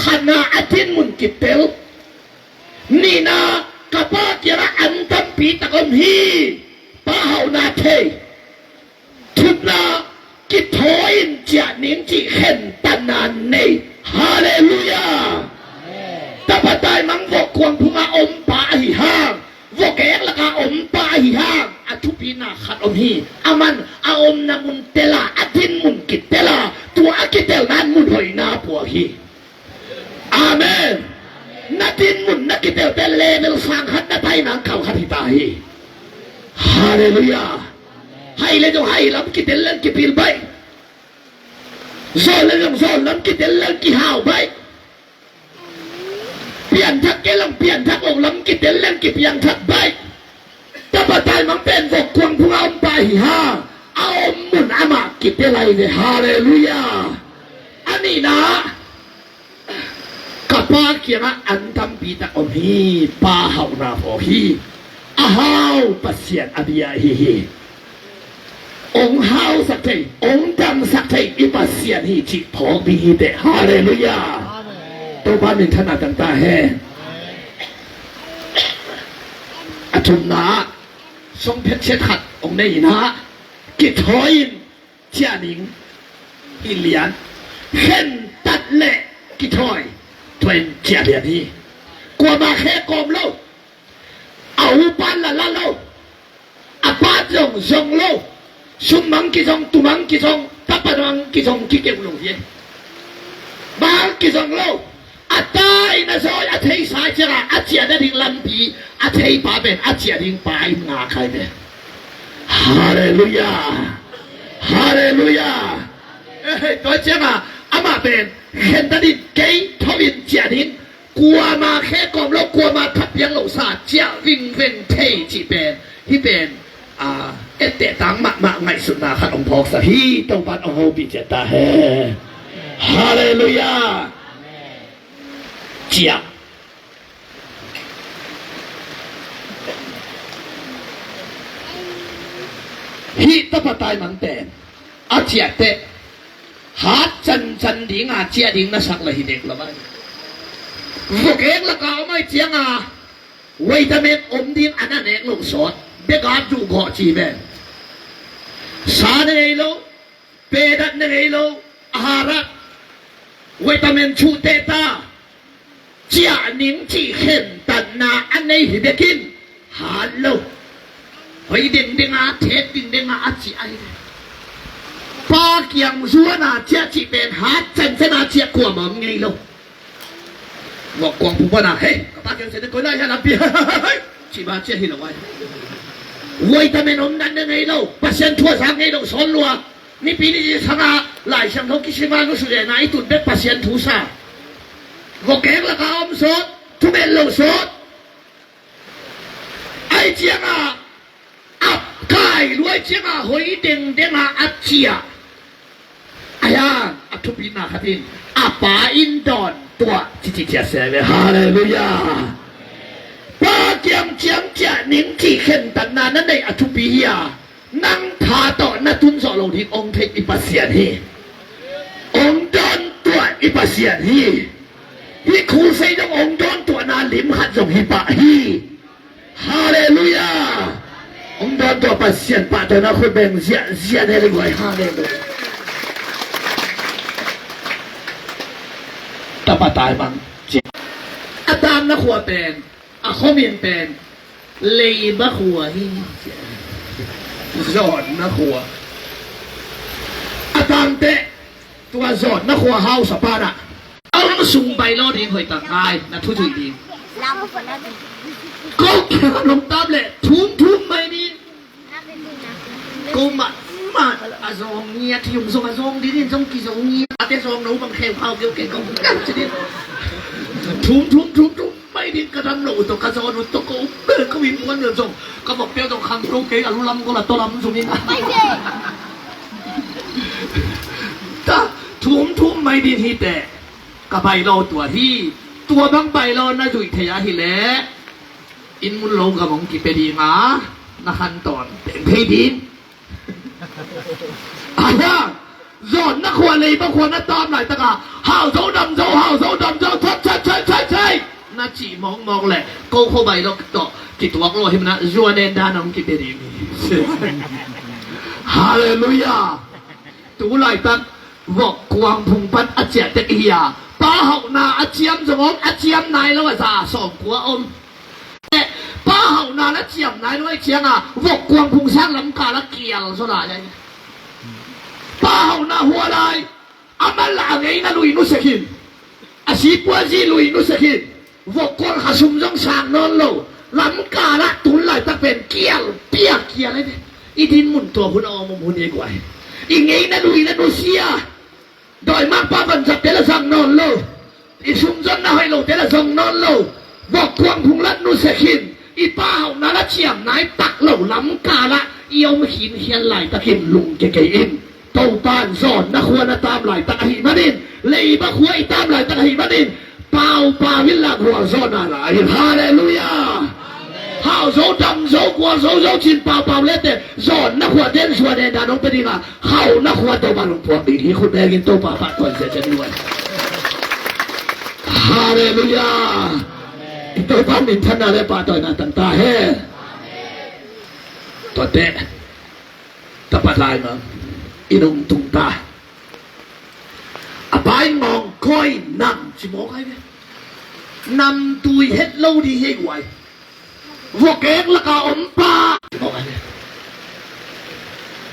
ขนาอทินมุนกิเตลนี่นะkapag kira antang pitakon hi pahaw natin tuna kitoin siya ning si hentanan ni Hallelujah dapat tayo mangvok kuang punga ompahihang vokek laka ompahihang at pinakhat hi aman aom na muntela atin mun kitela tua akitel nan mun hoy na puahi Amen natin mun nakitel te level sanghat na tayo ng kawkatitahi Hallelujah hay lên trong hay lắm kitel lang kipil bay zol lên trong zol lắm kitel lang kihao bay pian thak ke lang pian thak ong lắm kitel lang kipiang thak bay dapat tayo mang pen vok kuang punga om bay ha aom mun ama kitelay ne Hallelujah ani na kapag kira antam pita om hi pahaw na po hi ahaw pasyan abiya hi ong haw sakay ong dam sakay ipasyan hi chik po bihite Hallelujah to ba min thana tanta he atum na song phet chet hat ong nei na kithoin chianing ilian hen tat le kithoy twen chia lian hi kwa ma khe kom lo au pan la lo apa jong lo sum mang ki jong tu mang ki jong papa mang ki jong ki ke lo ye ba ki jong lo atai na soi a thei sai chera a chia da ding lam pi a thei pa ben a chia ding pa in nga khai be Hallelujah Hallelujah tôi chema ama ben khen ta đi cái thọ viên chia đến qua mà khe còn lâu qua mà thắp yang lâu xa chia vinh vinh thầy chỉ ben hi ben et tệ tăng mạ ngày xuân na khát ông phok sa hi tông ban ông hậu bị chết ta he Hallelujah chia hi ta patai mang ten a chia tệ hát chân đi ngà chia đi na sắc là hi đek là vậy vô kén là cao mai chia ngà vậy ta men ôm đi anh anh em lục sọt biết gạt chủ họ chỉ về sáng này lâu bê đất này lâu hara vậy ta men chu tê ta chia nín chỉ khen tận na anh ấy hi dekin hát lâu vậy đinh đinh à thế đinh đinh à chỉ ai ba kiang zua na chia chỉ bên hát chân thế na chia của mầm ngay lâu ngọc quang phụ na hey ba kiang sẽ đến coi lại hay làm gì chỉ ba chia hi là vậy vậy ta mình ông đánh ngay lâu ba sen thua sang ngay lâu son luôn ni pi ni sang à lại sang thâu kishima nó sửa này tụt biết ba sen thua sa ngọc kén là cao ông sốt thu bên lâu sốt ai chia à áp cài đuôi chia à hồi đinh đinh à áp chia Ayan, aku bina hatin. Apa indon tua cici ciase Hallelujah. Ba kiam chiang chia ning chi khen tan na nan dei atu bia. Nang tha to na tun so lo thi ong thei ipasian hi. Ong don tua ipasian hi. Hi khu sei dong ong don tua na lim hat dong hi ba hi. Hallelujah. Ong don tua pasian pa to na khu beng zia ne le goi Hallelujah. Dapat tayo mang Adam na kuha pen, ako min pen, lei ba khua hi giọt na khua atante tua giọt na khua hau sa para ông sung bay lo đi hồi tặng ai là thu thủy đi cô kia lồng tam lệ thum mày đi cô mà à dòng nghe thì dùng à dòng đi đến dòng kỳ dòng nghe à thế dòng nấu bằng khéo khao kêu kể công cắt chứ đi thum mày đi cái đám nổ tổ cái dòng nó tổ có bị muốn được rồi có một béo dòng khăn rô kế à lu lâm có là to lắm dùng đi ta thum mày đi thì tệกับใบโลตัวที่ตัวบางใบโลน่าจุยเทียหิแลอินมุนลงกับมงกิเปดีมานะขั้นตอนเป็นเพดินว่าโยนนักขวาเลยบางคนน่าตามหน่อยตะกะห่าวโซดำโซห่าวโซดำโซใช่น่าจีมองแหละโกโคใบโลต่อกิตัวโลหิมนะจวนเดนดานมกิเปดีฮาเลลูยาตัวไหลตัดวอกกวางพุงปัดอาเจียเตกียาป้าหอกนาอาเจียมสมองอาเจียมนายแล้วว่าซาสองกัวอมป้าหอกนาแล้วเจียมนายแล้วไอ้เจียงอ่ะวอกกวางพุงช่างลำกาละเกี่ยวสุดาใหญ่ป้าหอกนาหัวลายอามันละไงนะลุยนุสกินอาชีพว่าจีลุยนุสกินวอกกวางขาชุมจ้องช่างนอนโลลำกาละตุนไหลตะเป็นเกี่ยวเปียกเกี่ยวอะไรเนี่ยอีดินหมุนตัวคุณเอามุมคุณเองไว้อีไงนะลุยนะนุเซียโดยมากป้าบันจับเตละสังนอนโลอีชุมจนน่าให้โลเตละสังนอนโลบอกควงพุงลัดนุเสขินอีป้าเฮานาละเฉียมนายตักเหล่าล้ำกาละเอียวมาหินเฮียนไหลตะเข็มลุงเกยอินโตปานสอนนะควรตามไหลตะหิมาดินเลยบะควรตามไหลตะหิมาดินเป่าป่าวิลาหัวสอนอะไรฮาเลลูยาฮาวโซดำโซกัวโซชินเป่าเล็ดเตสอนนะควรเด่นสวนเด่นดานองไปดีละเฮานะควรโตบาลงพวกดีที่คุณแม่กินโตป่าปะก่อนเสียจะด้วยฮาเลลูยาโตป่ามินทันนาเลป่าต่อยนาตันตาเฮตัวเตะตะปัดลายมาอินุงตุงตาอบายมองคอยนำชิมองใครเนี่ยนำตุยเฮ็ดเล่าดีให้ไหวพวกเก่งละกาอมปลาบอกอะไร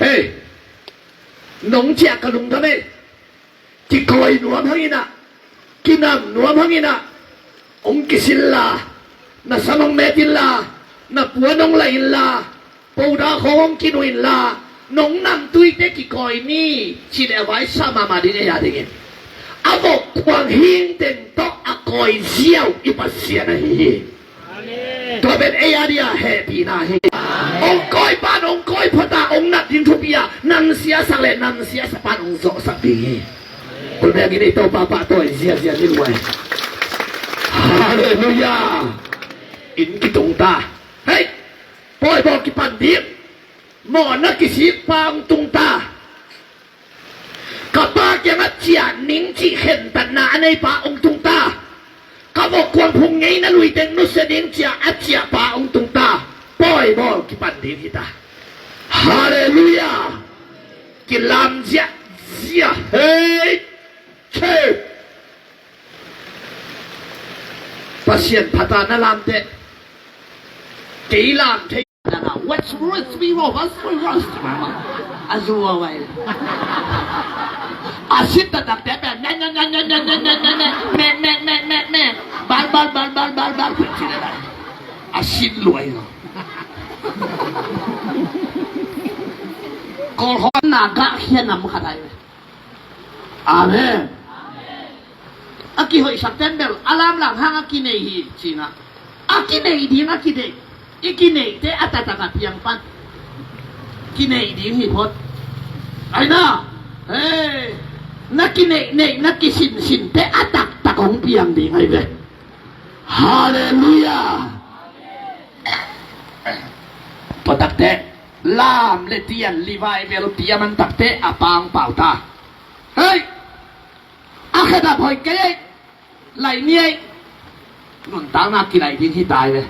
เฮ้ยหนงเจียกระดุงท่านนี่ที่คอยหนัวพังอินะกินน้ำหนัวพังอินะองกิสิลลาน่ะสมองเมติลลาน่ะปัวนงไหลลาปูดาของกินุอิลลาหนงนำตุยเด็กกี่คอยนี่ชิดเอาไว้สามาดีเนี่ยอย่างเงี้ยอาบอกควงหิงเต็มโต๊ะอคอยเสียวอีปัสเสียนะฮีตัวเป็นเอียดีแฮปปี้นะเฮองก้อยป้านองก้อยพตาองนัดดินทุปียนันเสียสังเลนันเสียสปานองโซสักดีคุณแม่กินไอ้โตป้าป้าตัวเสียนี่ด้วยฮาเลลูยาอินกิตงตาเฮ้ยปล่อยบอกกิปันดิบหมอนักกิสิปังตุงตากับป้าแกมาเจียนิ่งจีเห็นตันนาในป้าองตุงตาก็บอกควงพุงไงนะลุยเต็งนุสเดงเจียอาเจียป้าองตุงตาปล่อยบอกกิปันดิบที่ตาฮาเลลูยากิลามเจียเฮ้ยเช่pasien patana lamte kilamte what's worth me what's worth mama azua wai asit tak te me bal pecina asit luai lo kol hon naga hianam khatai amen aki hoi September alam lang hang aki nei hi China aki nei ding aki dei iki nei te atatakat yang pan ki nei ding hi phot ai na hey naki nei naki sin te atak takong piang ding ai ve hallelujah patak te lam le tian livai vel tiaman tak te apang pau ta hey akhirnya boy kaya ไหลเนี่ยหนุนตางนากี่ไหลทิ้งที่ตายเลย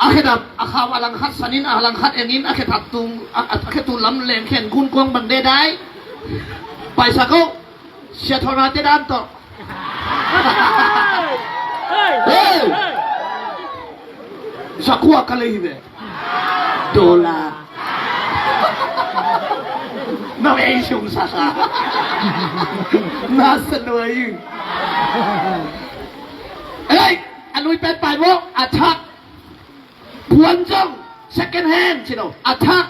อาเคดับอาคาวาลังคัดสนินอาลังคัดเอ็นินอาเคทัดตุงอาเคตุล้ำเลงเข็นคุณกวงบังได้ไปสักเขาเสียทอนาเตดานต่อเฮ้ย Sakua kalihibe. Dola. Nó ấy sung sa sa. Nó sân nuôi. Ê, anh nuôi bên bài vô, attack. Quân trong second hand chứ đâu, attack.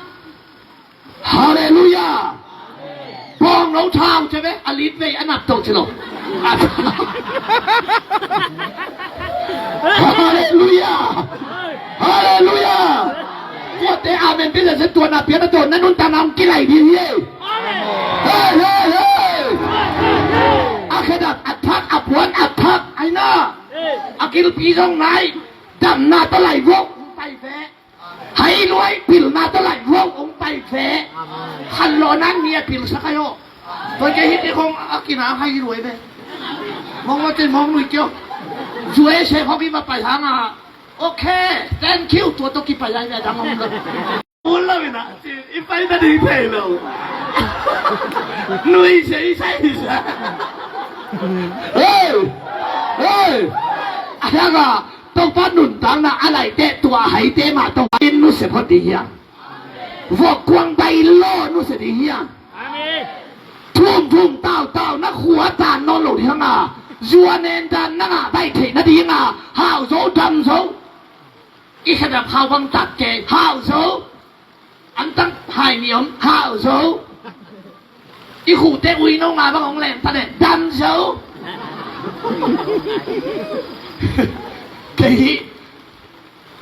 Hallelujah. Bong nấu thao chứ bé, alít về anh áp tổ chứ đâu. Hallelujah. Hallelujah. Tôi tế amen bây giờ sẽ tuần nào biết là tuần nên nôn ta nằm cái này đi nhé. Hey hey hey. Akhirat attack apuan attack ai na. Akil pi trong này đầm na ta lại vô ông tay phé. Hay nuôi pil na ta lại vô ông tay phé. Khăn lo nang nia pil sa kayo. Tôi cái hít đi không akina hay nuôi bé. Mongว่าจะมองnuôi chưa. Duệ sẽ không đi mà phải hàng à. Ok, thank you. Tôi tôi kịp phải lại về đằng ông rồi. Muốn là vậy nè, ít phải ta đi về rồi. Nuôi sẽ sao? Ê, ê, anh à, tôi phát nụn tăng là anh lại tệ tua hay tệ mà tôi in nó sẽ phát đi hiang. Vô quang bay lo nó sẽ đi hiang. Thum thum tao tao nó khóa tàn nó lột hiang à. Dua nên đàn nó ngả bay thể nó đi hiang à. Hào dấu đâm dấu. Ý khả năng hào văng tạc kê hào dấu. Anh tăng hài niệm hào dấu. Ý khủ tê uy nông ngà bằng ông lèn ta nè đâm dấu. Cái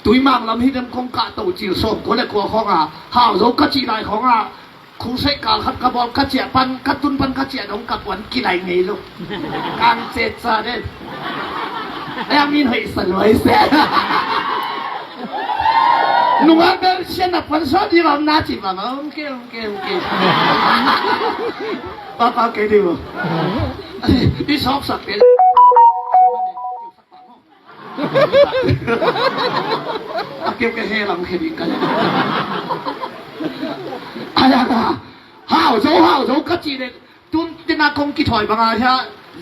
túi mạng lắm hít em không cả tổ chịu sộp của lại của không à. Hào dấu cắt chị lại không à. Khu sẽ cả khát cả bọn cắt trẻ pan cắt tuân pan cắt trẻ đóng cặp quán kỳ lại nghề luôn. Càng chết ra đấy. Em nhìn hơi sẵn hơi xe. Nung aga siya na panso di ba natin ba? Okay. Papa kay di mo. Isok sa pil. Akip kay helang kay ka. Aya ka. Hao zo ka chi de. Tun tinakong kitoy ba nga siya.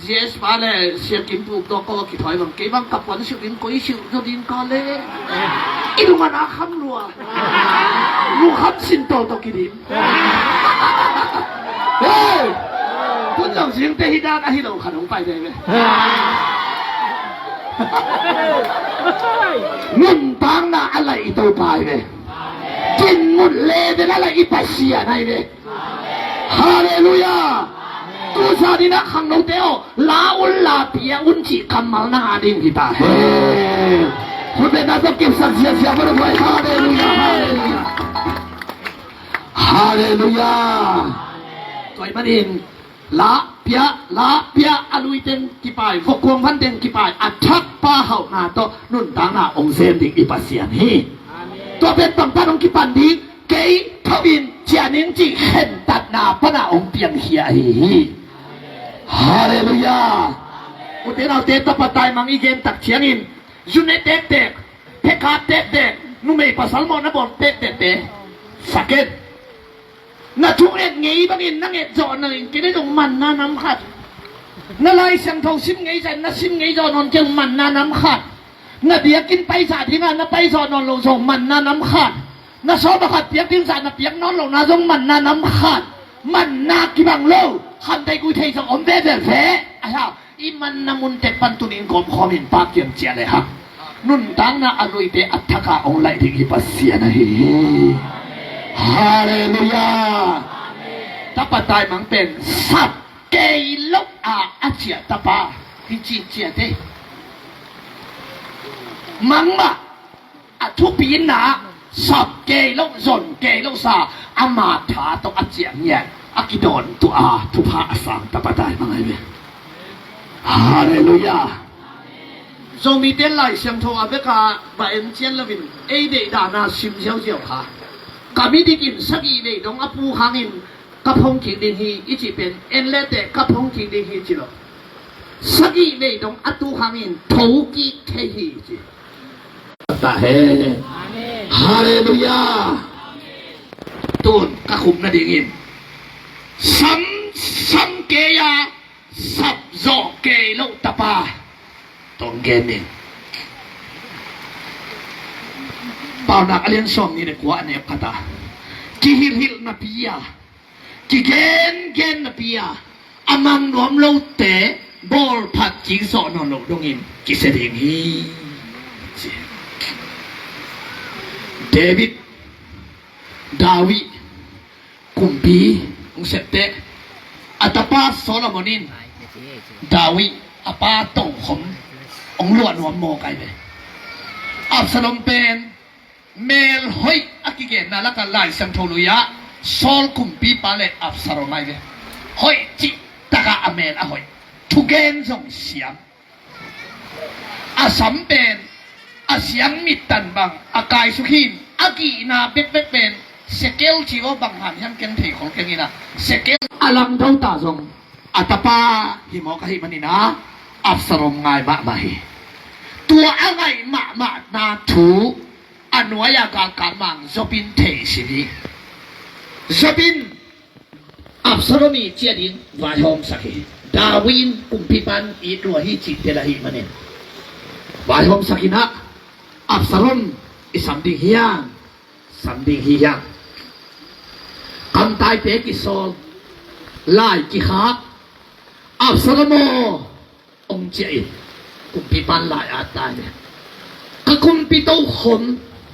Yes, vale, siya kimpu to ko kitoy bang kay bang kapwan siya din ko isiw do din ka le. Ilungan akam lua. Lu kham sin to to kidim. Hey! Kun dong sing te hidan a hilo khanong pai de be. Ngun tang na alai to pai be. Kin mut le de la ipasia nai be. Hallelujah. Tu sa di na khang no teo la ul la pia un chi kamal na adin kita. Hey!คุณเป็นนักเก็บสักเสียเสียบริวารฮาเลลูยาฮาเลลูยาตัวมันเองละเปียอลุยเต็งกี่ปายฟกควงพันเต็งกี่ปายอัดชักป้าเห่าหน้าโตนุ่นต่างหน้าองเซนดิอิปัสเซียนฮีตัวเป็นปังป้าองกี่ปันดีเกยทวินเจียนิงจีเห็นตัดหน้าป้าหน้าองเปียงเฮียฮีฮาเลลูยาอุเทนเอาเตตปะตายมังอีเกนตักเชียงอินJunet tek pekat tek, numei pasal mo na bon tek sakit. Na tuet ngei bangin na nget zo na kini dong man na nam khat. Na lai sang thau sim ngei jan na sim ngei zo non jeng man na nam khat. Na dia kin pai sa thinga na pai zo non lo zo man na nam khat. Na so ba khat piak ting sa na piak non lo na zong man na nam khat. Man na ki bang lo, han dai ku thei zo om ve ve phe. Aya, i man na mun tek pan tunin kom khomin pak yang chia le ha. Nun tang na alui te attaka ong lai ding ipasia na hi. Hallelujah. Tapatay mang pen sap kay lok a achia tapa hi chia te. Mang ma atu pin na sap kay lok zon kay lok sa ama tha to achia nya akidon tu a tu pha asang tapatay mang ai be. Hallelujah. Dòng mi tên lại xem thô à với cả bà em chiên là mình ấy để đà na sim xéo xéo hả cả mi đi kiếm sắc ý để đóng áp u hàng in cấp hông thiên đình hi ít chỉ bên em lẽ để cấp hông thiên đình hi chỉ lo sắc ý để đóng áp u hàng in thấu kỹ thế hi chỉ ta he Hallelujah tuôn các khủng na đình in sắm kê ya sập dọ kê lâu tapa Tong Genin เปล่านักเรียนส่งนี่เด็กว่าเนี่ยคาตากิฮิลฮิลนาพิยากิเกนนาพิยาอามังนวมโลเตบอลผัดจิงสอนนโลดงอินกิเสดิงฮีเดวิดดาวิกุมปีองเสเตอัตปาโซโลมอนินดาวิอปาโตขมองลวดนวมโมไกไปอับสลมเป็นเมลหอยอากิเกนนาลักไลสังโทลุยะโซลกุมปีปาเลอับสลมไม่เวหอยจิตะกะอเมลอะหอยทุเกนส่งเสียงอาสัมเป็นอาเสียงมิดตันบังอากายสุขินอากีนาเป็ดเป็นเสเกลจีโอบังหันยังเก่งถีของเก่งนี่นะเสเกลอลังเท่าตาส่งอัตปาหิมอกะหิมันนี่นะอับสลมง่ายมากไหมตัวอะไรมานาถูอันวยากาการมังจบินเทสินีจบินอับสรมีเจดินวายองสักดาวินกุมพิปันอีตัวฮิจิตเตลาฮิมันเนวายองสักนะอับสรมอิสัมดิฮิยังสัมดิฮิยังคำตายเปกิโซลไล่กิฮาอับสรโมองเจอินกุมพิปันไล่อาตายกกุมพิโตขม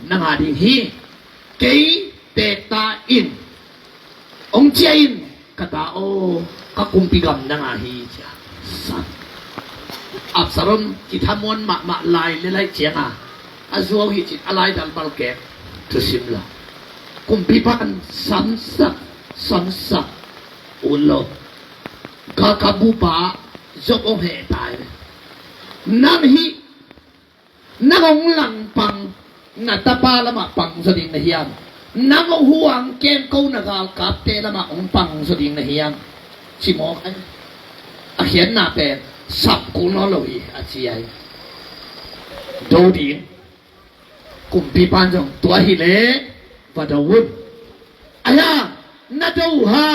นังอาดิฮีเกยเปตาอินองเจอินกะตาโอกกุมพิกรรมนังอาฮีจ้ะสัตอับสรมจิตามวนมาลายเลไลเจียงอาซัวฮิจิตอะไรดัลบัลเกตทุสิมลากุมพิปันสันสักอุลโลกะกะบูปาจบองเหตายนังฮีนังองหลังปังนัตปาละมาปังสดิงนะเฮียงนังองห่วงเกมกูนักกาบเตละมาองปังสดิงนะเฮียงชิมอกเขียนหน้าเป็นสับกูนอลอยอาเจียดูดีกุมพิปันจงตัวฮิเลวัดวุ่นอายานาดูฮา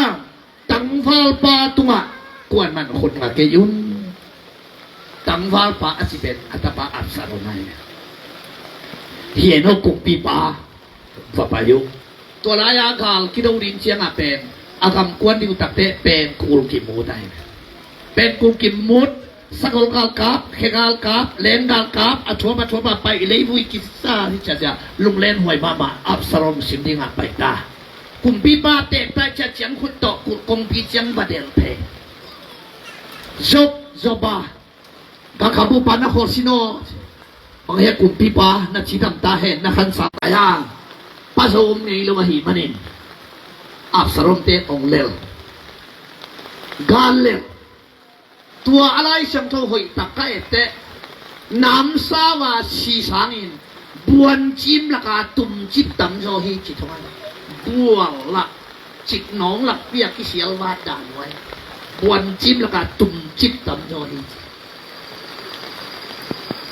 ตังฟัลปาตุงะกวนมันคนละเกยุนตังฟัลปาอาศิเป็นอัตปาอับสารนัยเฮียนกุมพิปาฝ่าพายุตัวลายากาลกิโดรินเชียงเป็นอากำกวนดิวตักเตเป็นกูลกิมูได้เป็นกูกิมุดสักลกาลกาบเขกาลกาบเลนกาลกาบอัชวบไปเลยวุยกิสาที่จะลุงเลนหวยมาอับสรมสิมดิงไปตากุมปีปาเตะไปจะเจียงขุดตอกกุกงปีเจียงบาเดลเพจบากาคาบุปานะโคซิโนบางเฮกุมปีปานะชิดำตาเห็นนะขันสายาปัสสาวะในลมหิมันินอับสรมเตะองเลลกาลเลลตัวอะไรสังโทหอยตะไคร้เตะน้ำสาวาสีสังอินบวนจิมละกาตุ่มจิบตำโจฮีจิตทวันบวนละจิกน้องละเปียกิเสียววาดด่านไว้บวนจิมละกาตุ่มจิบตำโจฮี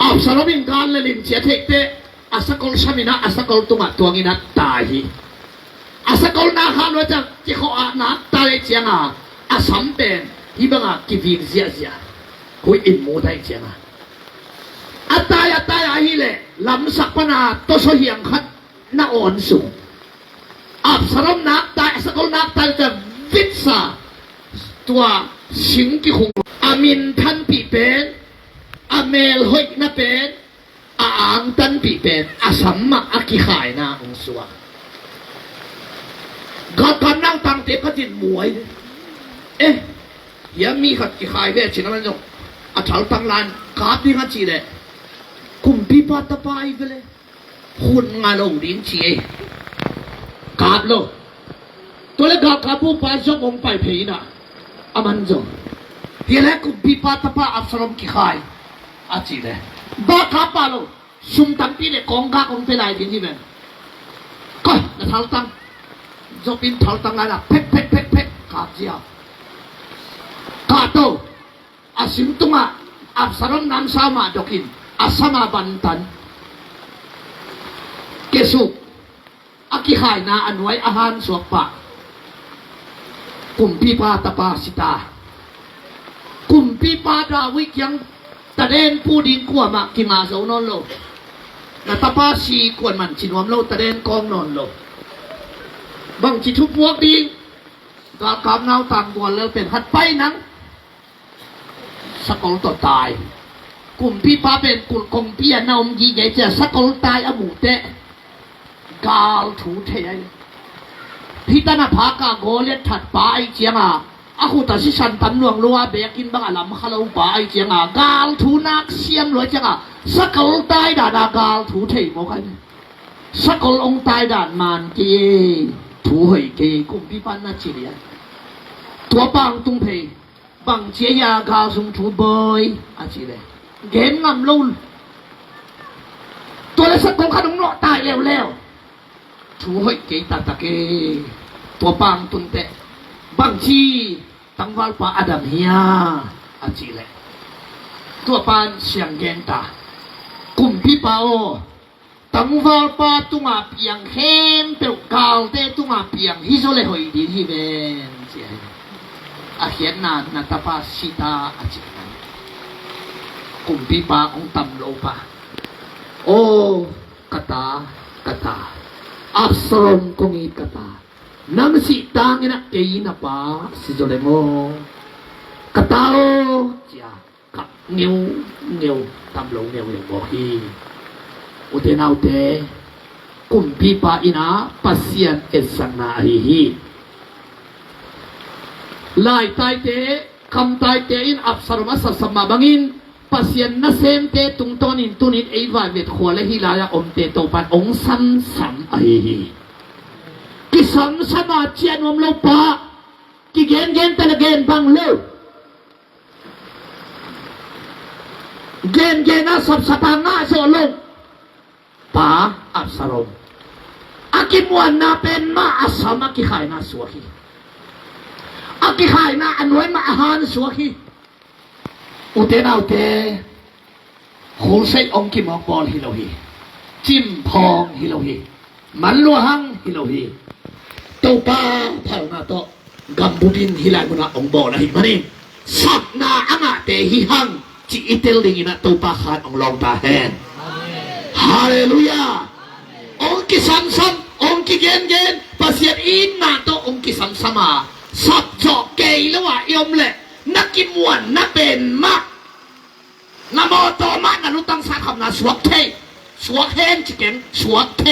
อับสารบินการเลลินเสียเทกเตะอาสกอลชามินะอาสกอลตุงะตัวงินัดตายฮีอาสกอลนาฮานว่าจะจิโคอานาตายเจียงอาสัมเป็นที่บังอากิฟิกเสียคุยอินโมได้เจียงอัตายฮิเลลำสักปนาตัวเสียงขัดน่าอ่อนสูงอับสรมนักตายสกลนักตายจะวิสาตัวสิงกิคงอามินทันปีเป็นอาเมลหอยนับเป็นอาอังทันปีเป็นอาสัมมาอากิขายนาองสวะก็นั่งตั้งเตะก็จิตมวยเอ๊ะยังมีขัดกิขายเวชินมันจงอาชาลตังลานกาบดีกันจีเลยกุมพิปัตตาไปเลยคุณงานลงดินชีกาบโลตัวเล็กกาบผู้ปาชงองไปเพย์นะอามันจงเฮียเล็กกุมพิปัตตาอับสรมกิขายอาจีเลยบ้ากาบปาโลซุ่มตั้งปีเลยกองกากองเปลายดินที่เป็นก็นะชาลตังจบอินชาลตังลานเพ็กกาบเจียวกาโตอาสิมตุงะอับสรมน้ำสามาดกินอาสมาบันตันเกสุอากิขายนาอันไว้อาหารสวกปะกุมพิปาตปาสิตากุมพิปาดาวิกยังตะเดนผู้ดินกัวมากิมาโซนนโล na tapasi kuan man chinuam lo taden kong non lo bang chi thu puak ding ka kam nau tang bol le pen hat pai nang sakol to tai kum pi pa pen kul kong pi na om ji ye cha sakol tai a mu te gal thu the ai pi ta na pha ka go le that pa ai chianga a khu ta si san tam nuang luwa be kin bang alam khalo pa ai chianga gal thu nak siam lo chianga sakol tai da da gal thu the mo kai sakol ong tai dan man ki thu hoi ke kum pi pan na chi yaตัวปังตุงเพปังเจียยากาสุงถูบอยอาจีเลยเกณฑ์งำลุ่นตัวเล็กสักของขนมเนาะตายแล้วถูหอยเกตตะเกตัวปังตุนเตะบังชีตังวัลปาอดัมเฮียอาจีเลยตัวปานเสียงเกนตากุมพี่ปาโอตังวัลปาตุงอาเปียงเข้มเปลกาลเตตุงอาเปียงฮิโซเลหอยดีที่เป็นเจียakhirnya natapa sita acikan kumpi pa ang tamlo pa oh kata Absalom kung kata nang si tangina kaina pa si Zolemo kata o tia kap new tamlo new bohi utenaw te kumpi pa ina pasien esana hihi lai tai te kam tai te in Absalom asasama bangin pasien na sem te tungtonin tunit ei vai vet khwale hilaya om te to pan ong sam ai ki sam sama chian om lo pa ki gen ta gen bang lo gen na sab satanga so lo pa Absalom akimwan na pen ma asama ki khai na suhi aki khai na anway maahan suwaki ute na ute khulsay ong kimok bol hilohi chim pong hilohi manluhang hilohi topa thao na to gambudin hilay mo na ong bol na himani sak na anga te hihang chi itel dingin na topa khan ong long tahen hallelujah ong kisam ong kigen pasyan in na to ong kisam samaสับจอกเกยแล้วว่ายมเลยนักกิมวนนักเป็นมากนโมโตมะนันุตังสาคำนาสวกเทสวกเฮนจิเก่งสวกเท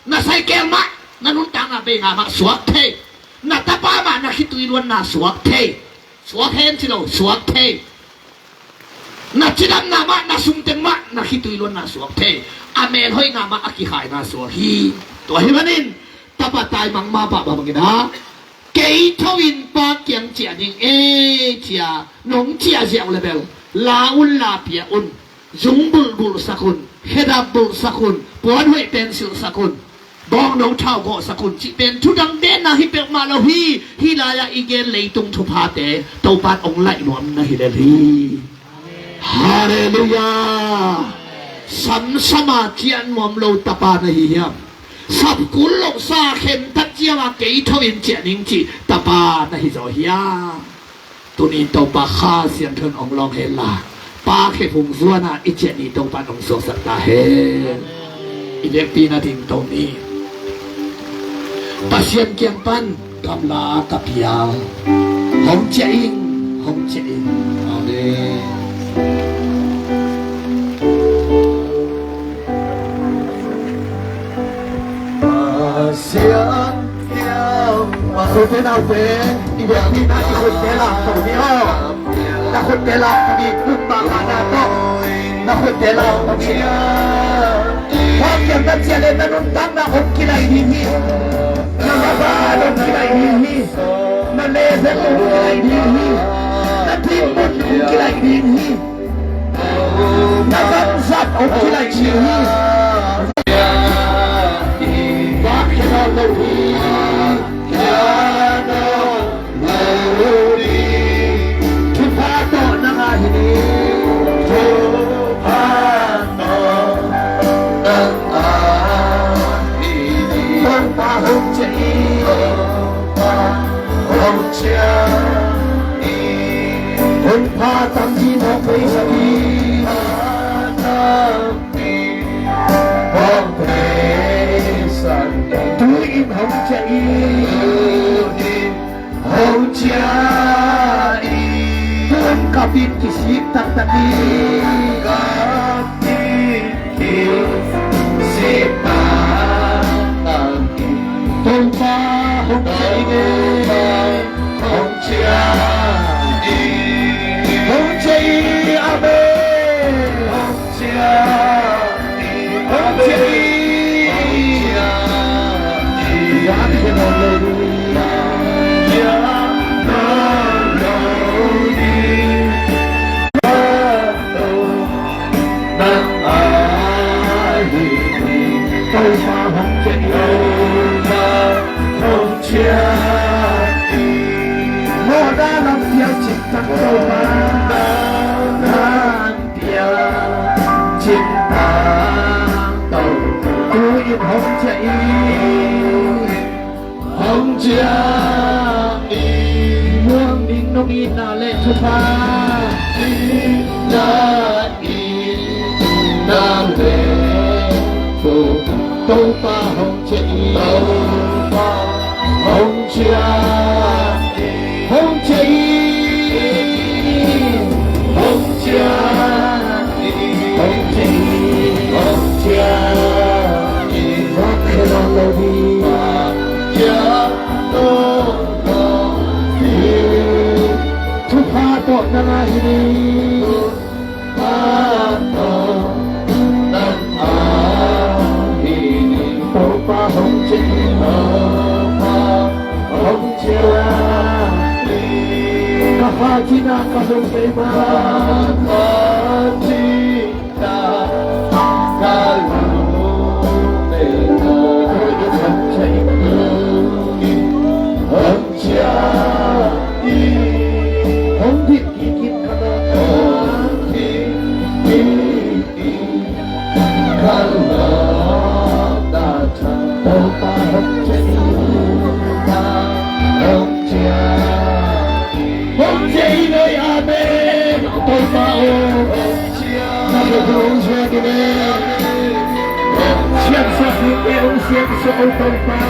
นาใส่แกงมะนันุตังนาเบงามะสวกเทนาตาป้ามานาคิตุยล้วนนาสวกเทสวกเฮนจิโลสวกเทนาจิดัมนามะนาสุมเต็งมะนาคิตุยล้วนนาสวกเทอเมนห้อยงามะอากิขายนาสวกฮีตัวเฮมันินตาปะตายมังมาปะบังกินะ给头因把姜家人家农家家了呗，拉运拉别运，用不撒kun，黑大不撒kun，不会变小撒kun，帮农超过撒kun，即便出张电那迄边马路迄，迄来呀一个雷动出怕的，都把翁来乱那迄个哩，哈利路亚，什么见我们路打巴那一样。สับกุลลกซาเข็มทัดเจียวเกยทวินเจนิงจีตาปานะฮิโซฮิยาตุนีตปาคาเสียงเทินองลองเฮลาปาเคพุงซัวนาอิเจนีตปาองโซสัตตาเฮอิเล็กปีนาทิงตรงนี้ปาเซียนเกียงปันกำลากับยาวหงเจอิงเอาเด้Siang tiang masuk na pe tidak kita ikut bela tolio nak ikut bela di kumba na to nak ikut bela dia hak yang terjadi menentang nak kilai ini nama baru kilai ini Malaysia kilai ini nanti pun kilai ini nama zat kilai ini Hãy subscribe cho kênh Ghiền Mì Gõ để không bỏ lỡ 红家义，红家义，本甲边其实特特啲，甲边其实特特啲，东巴红家义，红家义，红家义阿妹，红家义，红家义。红家义，我明弄伊那来出发，那伊那来不都把红家义，都把红家义，红家义，红家义，红家义，红家义，我看到了你。ทุกพาโตนานาฮินีพาโตนานาฮินีโตปาหงจิโตปาหงจิกาฟาจินากาลุเปมากาจินากาลุเปมาโดยฉันใจหงจาอีหงที่กินขนาดหงที่กินขนาดตาฉันโตปาหงจาอีหงจาหงจาอีเลยอาเมโตปาหงจานักร้องช่วยกันเลยเสียงสักนิดเดียวเสียงโซโตปา